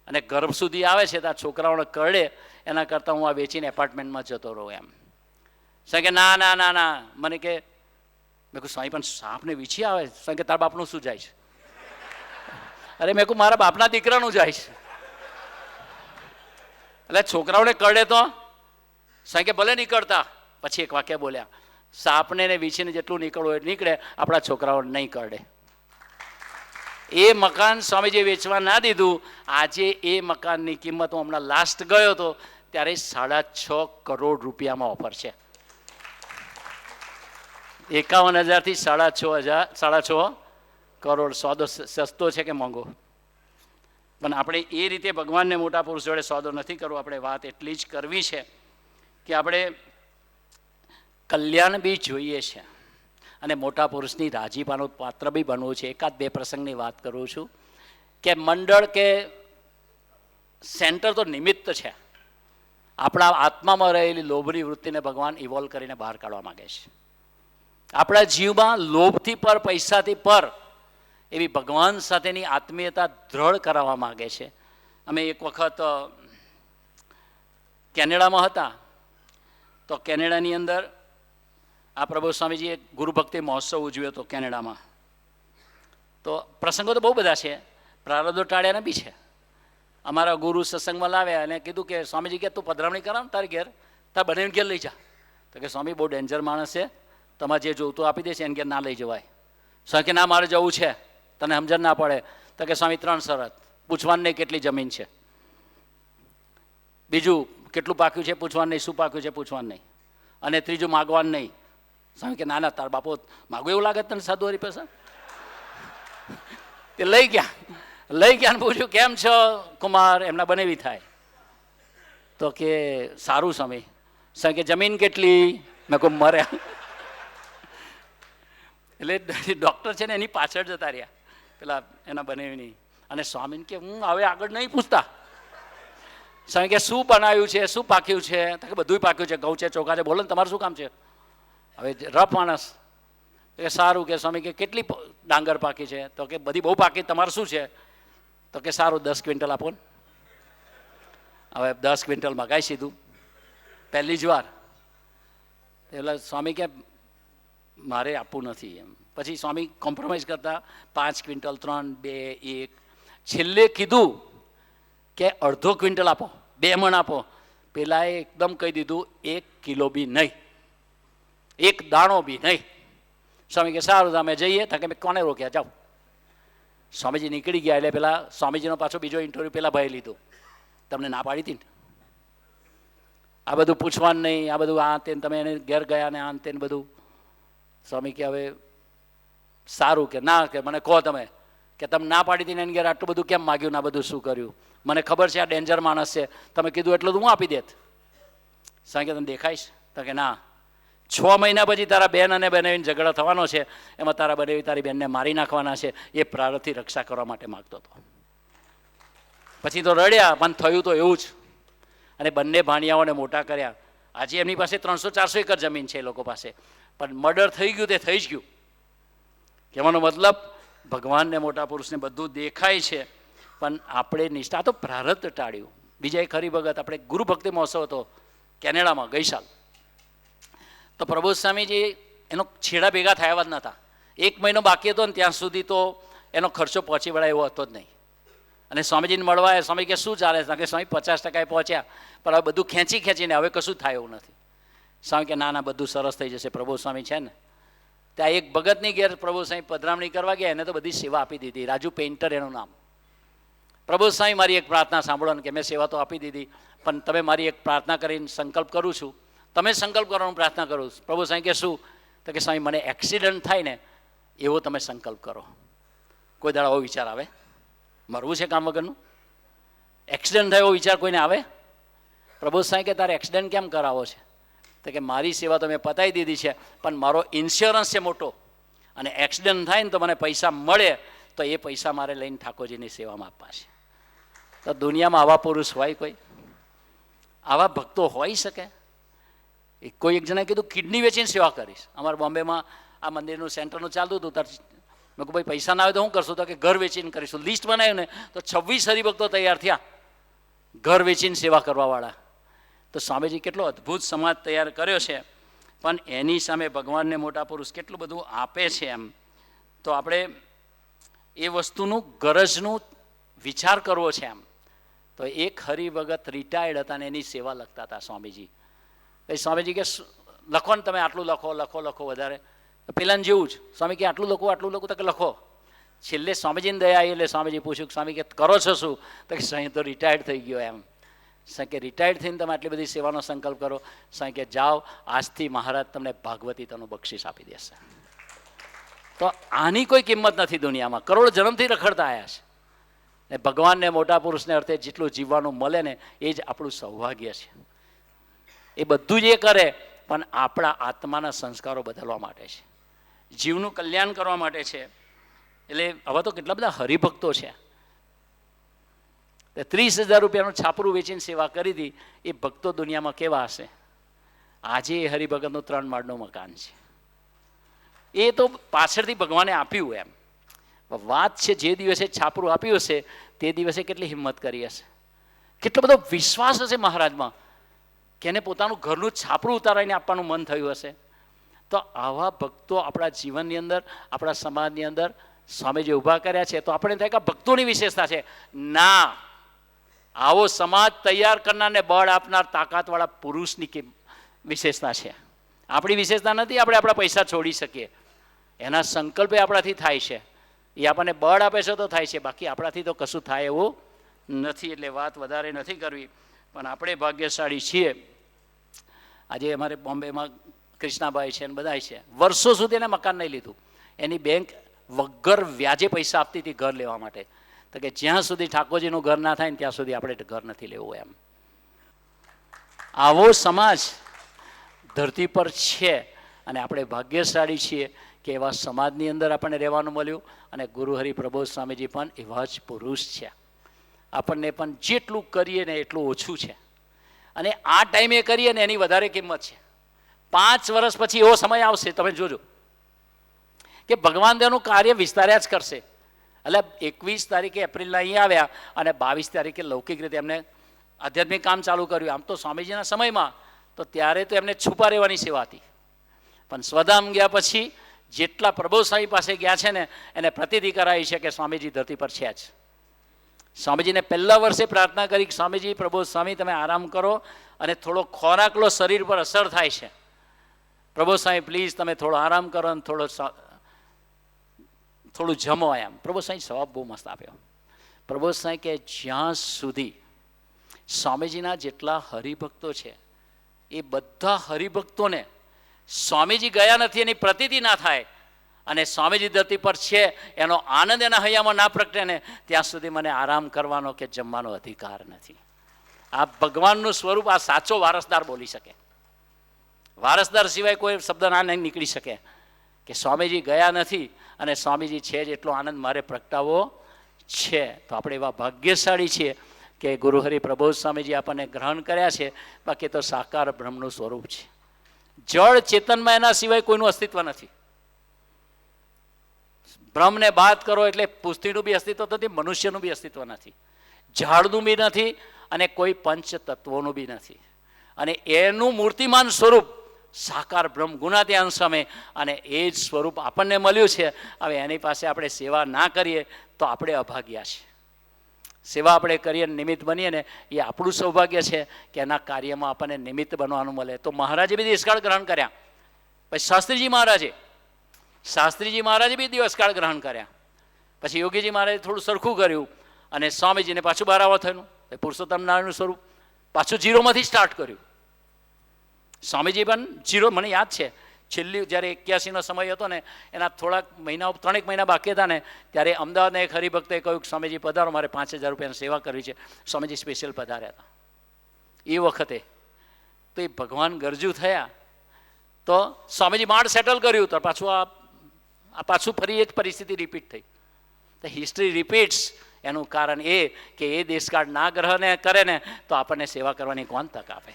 અને ઘર સુધી આવે છે. તો આ છોકરાઓને કરડે એના કરતાં હું આ વેચીને એપાર્ટમેન્ટમાં જતો રહું એમ. સ્વામી કે ના ના ના ના. મને કે મેં કહું સ્વામી પણ સાપને વીછી આવે? સ્વામી કે તારા બાપનું શું જાય છે? અરે મેં કહું મારા બાપના દીકરાનું જાય છે. એટલે છોકરાઓને કરડે તો સ્વામી કે ભલે નીકળતા. પછી એક વાક્ય બોલ્યા, સાપને ને વીછીને જેટલું નીકળવું હોય નીકળે, આપણા છોકરાઓ નહીં કરડે. એ મકાન સ્વામીજીએ વેચવા ના દીધું. આજે એ મકાનની કિંમત, હું હમણાં લાસ્ટ ગયો હતો ત્યારે 6.5 કરોડ રૂપિયામાં ઓફર છે. 51,000થી 6.5 કરોડ. સોદો સસ્તો છે કે મોંઘો? પણ આપણે એ રીતે ભગવાનને મોટા પુરુષ જોડે સોદો નથી કરવો. આપણે વાત એટલી જ કરવી છે કે આપણે કલ્યાણ બી જોઈએ છે અને મોટા પુરુષની રાજીપાનું પાત્ર બી બનવું છે. 1-2 પ્રસંગની વાત કરું છું કે મંડળ કે સેન્ટર તો નિમિત્ત છે. આપણા આત્મામાં રહેલી લોભની વૃત્તિને ભગવાન ઇવોલ્વ કરીને બહાર કાઢવા માગે છે. આપણા જીવમાં લોભથી પર, પૈસાથી પર એવી ભગવાન સાથેની આત્મીયતા દ્રઢ કરાવવા માગે છે. અમે એક વખત કેનેડામાં હતા તો કેનેડાની અંદર આ પ્રભુ સ્વામીજીએ ગુરુભક્તિ મહોત્સવ ઉજવ્યો હતો કેનેડામાં. તો પ્રસંગો તો બહુ બધા છે, પ્રારબ્ધો ટાળ્યાના બી છે. અમારા ગુરુ સત્સંગમાં લાવ્યા અને કીધું કે સ્વામીજી કે તું પધરામણી કરાવ તારી ઘેર, તાર બનાવીને ઘેર લઈ જા. તો કે સ્વામી બહુ ડેન્જર માણસ છે, તમારે જે જોતું આપી દેશે એને ઘેર ના લઈ જવાય. સ્વામી કે ના મારે જવું છે, તને સમજણ ના પડે. તો કે સ્વામી 3 શરત, પૂછવાનું નહીં કેટલી જમીન છે, બીજું કેટલું પાક્યું છે પૂછવાનું નહીં, શું પાક્યું છે પૂછવાનું નહીં, અને ત્રીજું માગવાનું નહીં. સ્વામી કે ના ના તાર બાપો માગવું એવું લાગે તને સાધુ હરી પાસે? તે લઈ ગયા ને પૂછ્યું કેમ છો કુમાર, એમના બનેવી થાય. તો કે સારું સ્વામી. સ્વામી કે જમીન કેટલી? મેં કહું મર્યા. એટલે ડૉક્ટર છે ને એની પાછળ જતા રહ્યા પેલા એના બનેવીની. અને સ્વામીને કે હું હવે આગળ નહીં પૂછતા. સ્વામી કે શું બનાવ્યું છે, શું પાક્યું છે? તો કે બધું પાક્યું છે, ઘઉં છે, ચોખા છે, બોલો ને તમારું શું કામ છે? હવે રફ માણસ કે સારું. કે સ્વામી કે કેટલી ડાંગર પાકી છે? તો કે બધી બહુ પાકી, તમારે શું છે? તો કે સારું 10 ક્વિન્ટલ આપો ને. હવે 10 ક્વિન્ટલ મગાઈ સીધું પહેલી જ વાર. એટલે સ્વામી કે મારે આપવું નથી એમ. પછી સ્વામી કોમ્પ્રોમાઇઝ કરતા 5 ક્વિન્ટલ, 3, 2, 1. છેલ્લે કીધું કે અડધો ક્વિન્ટલ આપો, 2 મણ આપો. પેલાએ એકદમ કહી દીધું 1 કિલો બી નહીં, 1 દાણો બી નહીં. સ્વામી કે સારું તમે જઈએ. તો કે મેં કોને રોક્યા, જાઓ. સ્વામીજી નીકળી ગયા એટલે પેલા સ્વામીજીનો પાછો બીજો ઇન્ટરવ્યૂ પેલા ભાઈ લીધો, તમને ના પાડી હતી ને, આ બધું પૂછવાનું નહીં, આ બધું આ તે, તમે એને ઘેર ગયા ને આ તે બધું. સ્વામી કે હવે સારું કે ના, કે મને કહો તમે કે તમે ના પાડી હતી ને એની ઘેર આટલું બધું કેમ માગ્યું ને આ બધું શું કર્યું? મને ખબર છે આ ડેન્જર માણસ છે, તમે કીધું એટલું તો હું આપી દેત. સ્વામી કે તને દેખાઈશ? તો કે ના, 6 મહિના પછી તારા બેન અને બનેવીને ઝઘડો થવાનો છે, એમાં તારા બનેવી તારી બેનને મારી નાખવાના છે. એ પ્રારબ્ધથી રક્ષા કરવા માટે માગતો હતો. પછી તો રડ્યા, પણ થયું તો એવું જ. અને બંને ભાણિયાઓને મોટા કર્યા. આજે એમની પાસે 300-400 એકર જમીન છે એ લોકો પાસે, પણ મર્ડર થઈ ગયું તે થઈ જ ગયું. કહેવાનો મતલબ ભગવાનને મોટા પુરુષને બધું દેખાય છે, પણ આપણે નિષ્ઠા તો પ્રારબ્ધ ટાળ્યું. બીજા એક હરિભગત, આપણે ગુરુ ભક્તિ મહોત્સવ હતો કેનેડામાં ગઈ સાલ. તો પ્રભુ સ્વામીજી એનો છેડા ભેગા થયા જ નહોતા. 1 મહિનો બાકી હતો ને ત્યાં સુધી તો એનો ખર્ચો પહોંચી વળાય એવો હતો જ નહીં. અને સ્વામીજીને મળવા આવ્યા. સ્વામી કે શું ચાલે છે? કે સ્વામી 50% પહોંચ્યા, પણ હવે બધું ખેંચીને હવે કશું થાય એવું નથી. સ્વામી કે ના બધું સરસ થઈ જશે. પ્રભુ સ્વામી છે ને ત્યાં એક ભગતની ઘેર પ્રભુ સ્વામી પધરામણી કરવા ગયા, એને તો બધી સેવા આપી દીધી. રાજુ પેઇન્ટર એનું નામ. પ્રભુ સ્વામી મારી એક પ્રાર્થના સાંભળો ને કે મેં સેવા તો આપી દીધી, પણ તમે મારી એક પ્રાર્થના કરીને સંકલ્પ કરું છું, તમે સંકલ્પ કરવાનું પ્રાર્થના કરું છું. પ્રભુ સ્વામી કે શું? તો કે સ્વામી મને એક્સિડન્ટ થાય ને એવો તમે સંકલ્પ કરો. કોઈ દાડો આવો વિચાર આવે? મરવું છે કામ વગરનું? એક્સિડન્ટ થાય એવો વિચાર કોઈને આવે? પ્રભુ સ્વામી કે તારે એક્સિડન્ટ કેમ કરાવો છે? તો કે મારી સેવા તો મેં પતાવી દીધી છે, પણ મારો ઇન્સ્યોરન્સ છે મોટો, અને એક્સિડન્ટ થાય ને તો મને પૈસા મળે તો એ પૈસા મારે લઈને ઠાકોરજીની સેવામાં આપવા છે. તો દુનિયામાં આવા પુરુષ હોય કોઈ? આવા ભક્તો હોઈ શકે? કોઈ એક જણાએ કીધું કિડની વેચીને સેવા કરીશ. અમારા બોમ્બેમાં આ મંદિરનું સેન્ટરનું ચાલતું હતું, ત્યારે મેં કહું ભાઈ પૈસા ના આવે તો શું કરશું? તો કે ઘર વેચીને કરીશું. લિસ્ટ બનાવ્યું ને તો 26 હરિભક્તો તૈયાર થયા ઘર વેચીને સેવા કરવાવાળા. તો સ્વામીજી કેટલો અદ્ભુત સમાજ તૈયાર કર્યો છે, પણ એની સામે ભગવાનને મોટા પુરુષ કેટલું બધું આપે છે. એમ તો આપણે એ વસ્તુનું ગરજનું વિચાર કરવો છે. એમ તો એક હરિભગત રિટાયર્ડ હતા ને એની સેવા લખતા હતા સ્વામીજી. પછી સ્વામીજી કે લખો ને તમે, આટલું લખો વધારે. પેલાને જેવું જ સ્વામી કે આટલું લખો, તો કે લખો. છેલ્લે સ્વામીજીને દયા આવી એટલે સ્વામીજી પૂછ્યું સ્વામી કે કરો છો શું? તો કે સ્વામી તો રિટાયર્ડ થઈ ગયો. એમ સ્વામી કે રિટાયર્ડ થઈને તમે આટલી બધી સેવાનો સંકલ્પ કરો? સ્વામી કે જાઓ, આજથી મહારાજ તમને ભાગવતીતાનું બક્ષિસ આપી દેશે. તો આની કોઈ કિંમત નથી દુનિયામાં. કરોડ જન્મથી રખડતા આવ્યા છે, ને ભગવાનને મોટા પુરુષને અર્થે જેટલું જીવવાનું મળે ને એ જ આપણું સૌભાગ્ય છે. એ બધું જ એ કરે પણ આપણા આત્માના સંસ્કારો બદલવા માટે છે, જીવનું કલ્યાણ કરવા માટે છે. એટલે હવે તો કેટલા બધા હરિભક્તો છે. 30,000 રૂપિયાનું છાપરું વેચીને સેવા કરી હતી. એ ભક્તો દુનિયામાં કેવા હશે? આજે એ હરિભગતનું 3 માળનું મકાન છે. એ તો પાછળથી ભગવાને આપ્યું. એમ વાત છે જે દિવસે છાપરું આપ્યું હશે તે દિવસે કેટલી હિંમત કરી હશે, કેટલો બધો વિશ્વાસ હશે મહારાજમાં કે એને પોતાનું ઘરનું છાપરું ઉતારીને આપવાનું મન થયું હશે. તો આવા ભક્તો આપણા જીવનની અંદર, આપણા સમાજની અંદર સ્વામીજી ઊભા કર્યા છે. તો આપણે થાય કે ભક્તોની વિશેષતા છે ના, આવો સમાજ તૈયાર કરનારને બળ આપનાર તાકાતવાળા પુરુષની વિશેષતા છે. આપણી વિશેષતા નથી. આપણે આપણા પૈસા છોડી શકીએ, એના સંકલ્પે આપણાથી થાય છે. એ આપણને બળ આપે છે તો થાય છે, બાકી આપણાથી તો કશું થાય એવું નથી. એટલે વાત વધારે નથી કરવી, પણ આપણે ભાગ્યશાળી છીએ. આજે અમારે બોમ્બેમાં કૃષ્ણાભાઈ છે ને બધા છે, વર્ષો સુધી એને મકાન નહીં લીધું. એની બેંક વગર વ્યાજે પૈસા આપતી હતી ઘર લેવા માટે. તો કે જ્યાં સુધી ઠાકોરજીનું ઘર ના થાય ને ત્યાં સુધી આપણે ઘર નથી લેવું. એમ આવો સમાજ ધરતી પર છે, અને આપણે ભાગ્યશાળી છીએ કે એવા સમાજની અંદર આપણને રહેવાનું મળ્યું. અને ગુરુ હરિ પ્રબોધ સ્વામીજી પણ એવા જ પુરુષ છે. આપણને પણ જેટલું કરીએ ને એટલું ઓછું છે, અને આ ટાઈમે કરીએ ને એની વધારે કિંમત છે. 5 વર્ષ પછી એવો સમય આવશે, તમે જોજો કે ભગવાન તેનું કાર્ય વિસ્તાર્યા જ કરશે. એટલે 21 તારીખે એપ્રિલના અહીં આવ્યા અને 22 તારીખે લૌકિક રીતે એમને આધ્યાત્મિક કામ ચાલુ કર્યું. આમ તો સ્વામીજીના સમયમાં તો ત્યારે તો એમને છુપા રહેવાની સેવા હતી, પણ સ્વધામ ગયા પછી જેટલા પ્રભુ સ્વામી પાસે ગયા છે ને એને પ્રતીતિ કરાવી છે કે સ્વામીજી ધરતી પર છે જ. સ્વામીજીને પહેલા વર્ષે પ્રાર્થના કરી કે સ્વામીજી પ્રભુ સ્વામી તમે આરામ કરો અને થોડો ખોરાક લો, શરીર પર અસર થાય છે. પ્રભુ સ્વામી પ્લીઝ તમે થોડો આરામ કરો અને થોડું જમો. એમ પ્રભુ સ્વામી જવાબ બહુ મસ્ત આપ્યો. પ્રભુ સ્વામી કે જ્યાં સુધી સ્વામીજીના જેટલા હરિભક્તો છે એ બધા હરિભક્તોને સ્વામીજી ગયા નથી એની પ્રતીતિ ના થાય અને સ્વામીજી ધરતી પર છે એનો આનંદ એના હૈયામાં ના પ્રગટે ને ત્યાં સુધી મને આરામ કરવાનો કે જમવાનો અધિકાર નથી. આ ભગવાનનું સ્વરૂપ, આ સાચો વારસદાર બોલી શકે. વારસદાર સિવાય કોઈ શબ્દ ના નહીં નીકળી શકે કે સ્વામીજી ગયા નથી અને સ્વામીજી છે જ એટલો આનંદ મારે પ્રગટાવવો છે. તો આપણે એવા ભાગ્યશાળી છીએ કે ગુરુહરિ પ્રબોધ સ્વામીજી આપણને ગ્રહણ કર્યા છે. બાકી તો સાકાર બ્રહ્મનું સ્વરૂપ છે. જળ ચેતનમાં એના સિવાય કોઈનું અસ્તિત્વ નથી. બ્રહ્મને બાદ કરો એટલે પુષ્ટિનું બી અસ્તિત્વ નથી, મનુષ્યનું બી અસ્તિત્વ નથી, ઝાડનું બી નથી અને કોઈ પંચ તત્વોનું બી નથી. અને એનું મૂર્તિમાન સ્વરૂપ સાકાર બ્રહ્મ ગુણાત્યાન સામે, અને એ જ સ્વરૂપ આપણને મળ્યું છે. હવે એની પાસે આપણે સેવા ના કરીએ તો આપણે અભાગ્યા છે. સેવા આપણે કરીએ, નિમિત્ત બનીએ ને, એ આપણું સૌભાગ્ય છે કે એના કાર્યમાં આપણને નિમિત્ત બનવાનું મળે. તો મહારાજે બી દેશકાળ ગ્રહણ કર્યા. પછી શાસ્ત્રીજી મહારાજે બી દિવસકાળ ગ્રહણ કર્યા. પછી યોગીજી મહારાજે થોડું સરખું કર્યું અને સ્વામીજીને પાછું બારાવા થયું. પુરુષોત્તમ નારાયણનું સ્વરૂપ પાછું જીરોમાંથી સ્ટાર્ટ કર્યું. સ્વામીજી પણ જીરો, મને યાદ છે છેલ્લી જ્યારે 81નો સમય હતો ને, એના થોડાક મહિનાઓ 3 મહિના બાકી હતા ને, ત્યારે અમદાવાદના એક હરિભક્તે કહ્યું કે સ્વામીજી પધારો, મારે 5000 રૂપિયાની સેવા કરવી છે. સ્વામીજી સ્પેશિયલ પધાર્યા હતા એ વખતે. તો એ ભગવાન ગરજુ થયા તો સ્વામીજી માંડ સેટલ કર્યું. તો પાછું ફરી એ જ પરિસ્થિતિ રિપીટ થઈ. તો હિસ્ટ્રી રિપીટ્સ. એનું કારણ એ કે એ દેશકાળ ના ગ્રહણ કરે ને તો આપણને સેવા કરવાની કોણ તક આપે?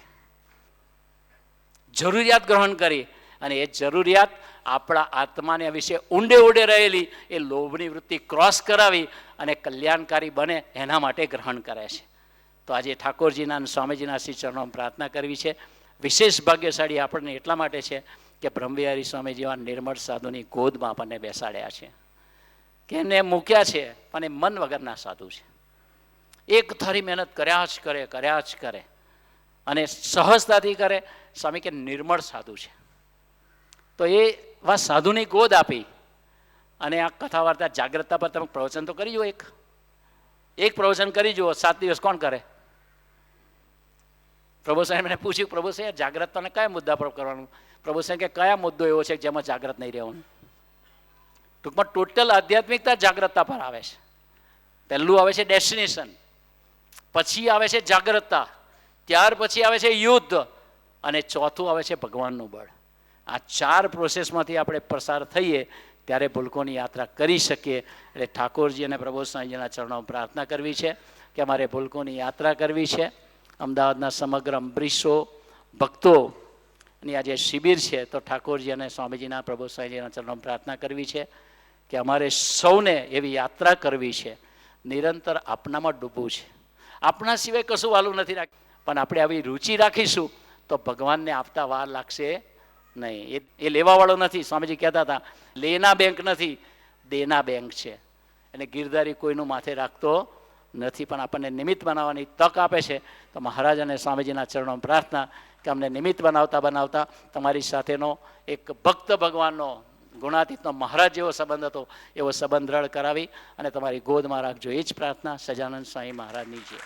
જરૂરિયાત ગ્રહણ કરી, અને એ જરૂરિયાત આપણા આત્માને વિશે ઊંડે ઊંડે રહેલી એ લોભની વૃત્તિ ક્રોસ કરાવી અને કલ્યાણકારી બને એના માટે ગ્રહણ કરે છે. તો આજે ઠાકોરજીના અને સ્વામીજીના શ્રી ચરણોમાં પ્રાર્થના કરવી છે. વિશેષ ભાગ્યશાળી આપણને એટલા માટે છે કે બ્રહ્મવિહારી સ્વામી જેવા નિર્મળ સાધુની ગોદમાં આપણને બેસાડ્યા છે, કે એને મૂક્યા છે, પણ એ મન વગરના સાધુ છે. એક ધારી મહેનત કર્યા જ કરે અને સહજતાથી કરે. સ્વામી કે નિર્મળ સાધુ છે. તો એ વા સાધુની ગોદ આપી અને આ કથા વાર્તા જાગ્રતતા પર તમે પ્રવચન તો કરી જુઓ. એક પ્રવચન કરી જુઓ, 7 દિવસ કોણ કરે? પ્રભુ સાહેબ મને પૂછ્યું, પ્રભુ સાહેબ જાગ્રતતાને કયા મુદ્દા પર કરવાનું? પ્રભુ સાહેબ કે કયા મુદ્દો એવો છે જેમાં જાગ્રત નહીં રહેવાનું? ટૂંકમાં ટોટલ આધ્યાત્મિકતા જાગ્રતતા પર આવે છે. પહેલું આવે છે ડેસ્ટિનેશન, પછી આવે છે જાગ્રતતા, ત્યાર પછી આવે છે યુદ્ધ, અને ચોથું આવે છે ભગવાનનું બળ. આ 4 પ્રોસેસમાંથી આપણે પસાર થઈએ ત્યારે ભૂલકોની યાત્રા કરી શકીએ. એટલે ઠાકોરજી અને પ્રભુ સ્વામીજીના ચરણોમાં પ્રાર્થના કરવી છે કે અમારે ભૂલકોની યાત્રા કરવી છે. અમદાવાદના સમગ્ર અંબરીશો ભક્તોની આજે શિબિર છે, તો ઠાકોરજી અને સ્વામીજીના પ્રભુ સ્વામીજીના ચરણોમાં પ્રાર્થના કરવી છે કે અમારે સૌને એવી યાત્રા કરવી છે, નિરંતર આપનામાં ડૂબવું છે. આપના સિવાય કશું વાલું નથી રાખ્યું, પણ આપણે આવી રુચિ રાખીશું તો ભગવાનને આપતા વાર લાગશે નહીં. એ લેવાવાળો નથી. સ્વામીજી કહેતા હતા, લેના બેંક નથી, દેના બેંક છે. અને ગિરધારી કોઈનું માથે રાખતો નથી, પણ આપણને નિમિત્ત બનાવવાની તક આપે છે. તો મહારાજ અને સ્વામીજીના ચરણોમાં પ્રાર્થના કે અમને નિમિત્ત બનાવતા તમારી સાથેનો એક ભક્ત ભગવાનનો ગુણાતીતનો મહારાજ જેવો સંબંધ હતો એવો સંબંધ દ્રઢ કરાવી અને તમારી ગોદમાં રાખજો. એ જ પ્રાર્થના સજાનંદ સ્વામી મહારાજની છે.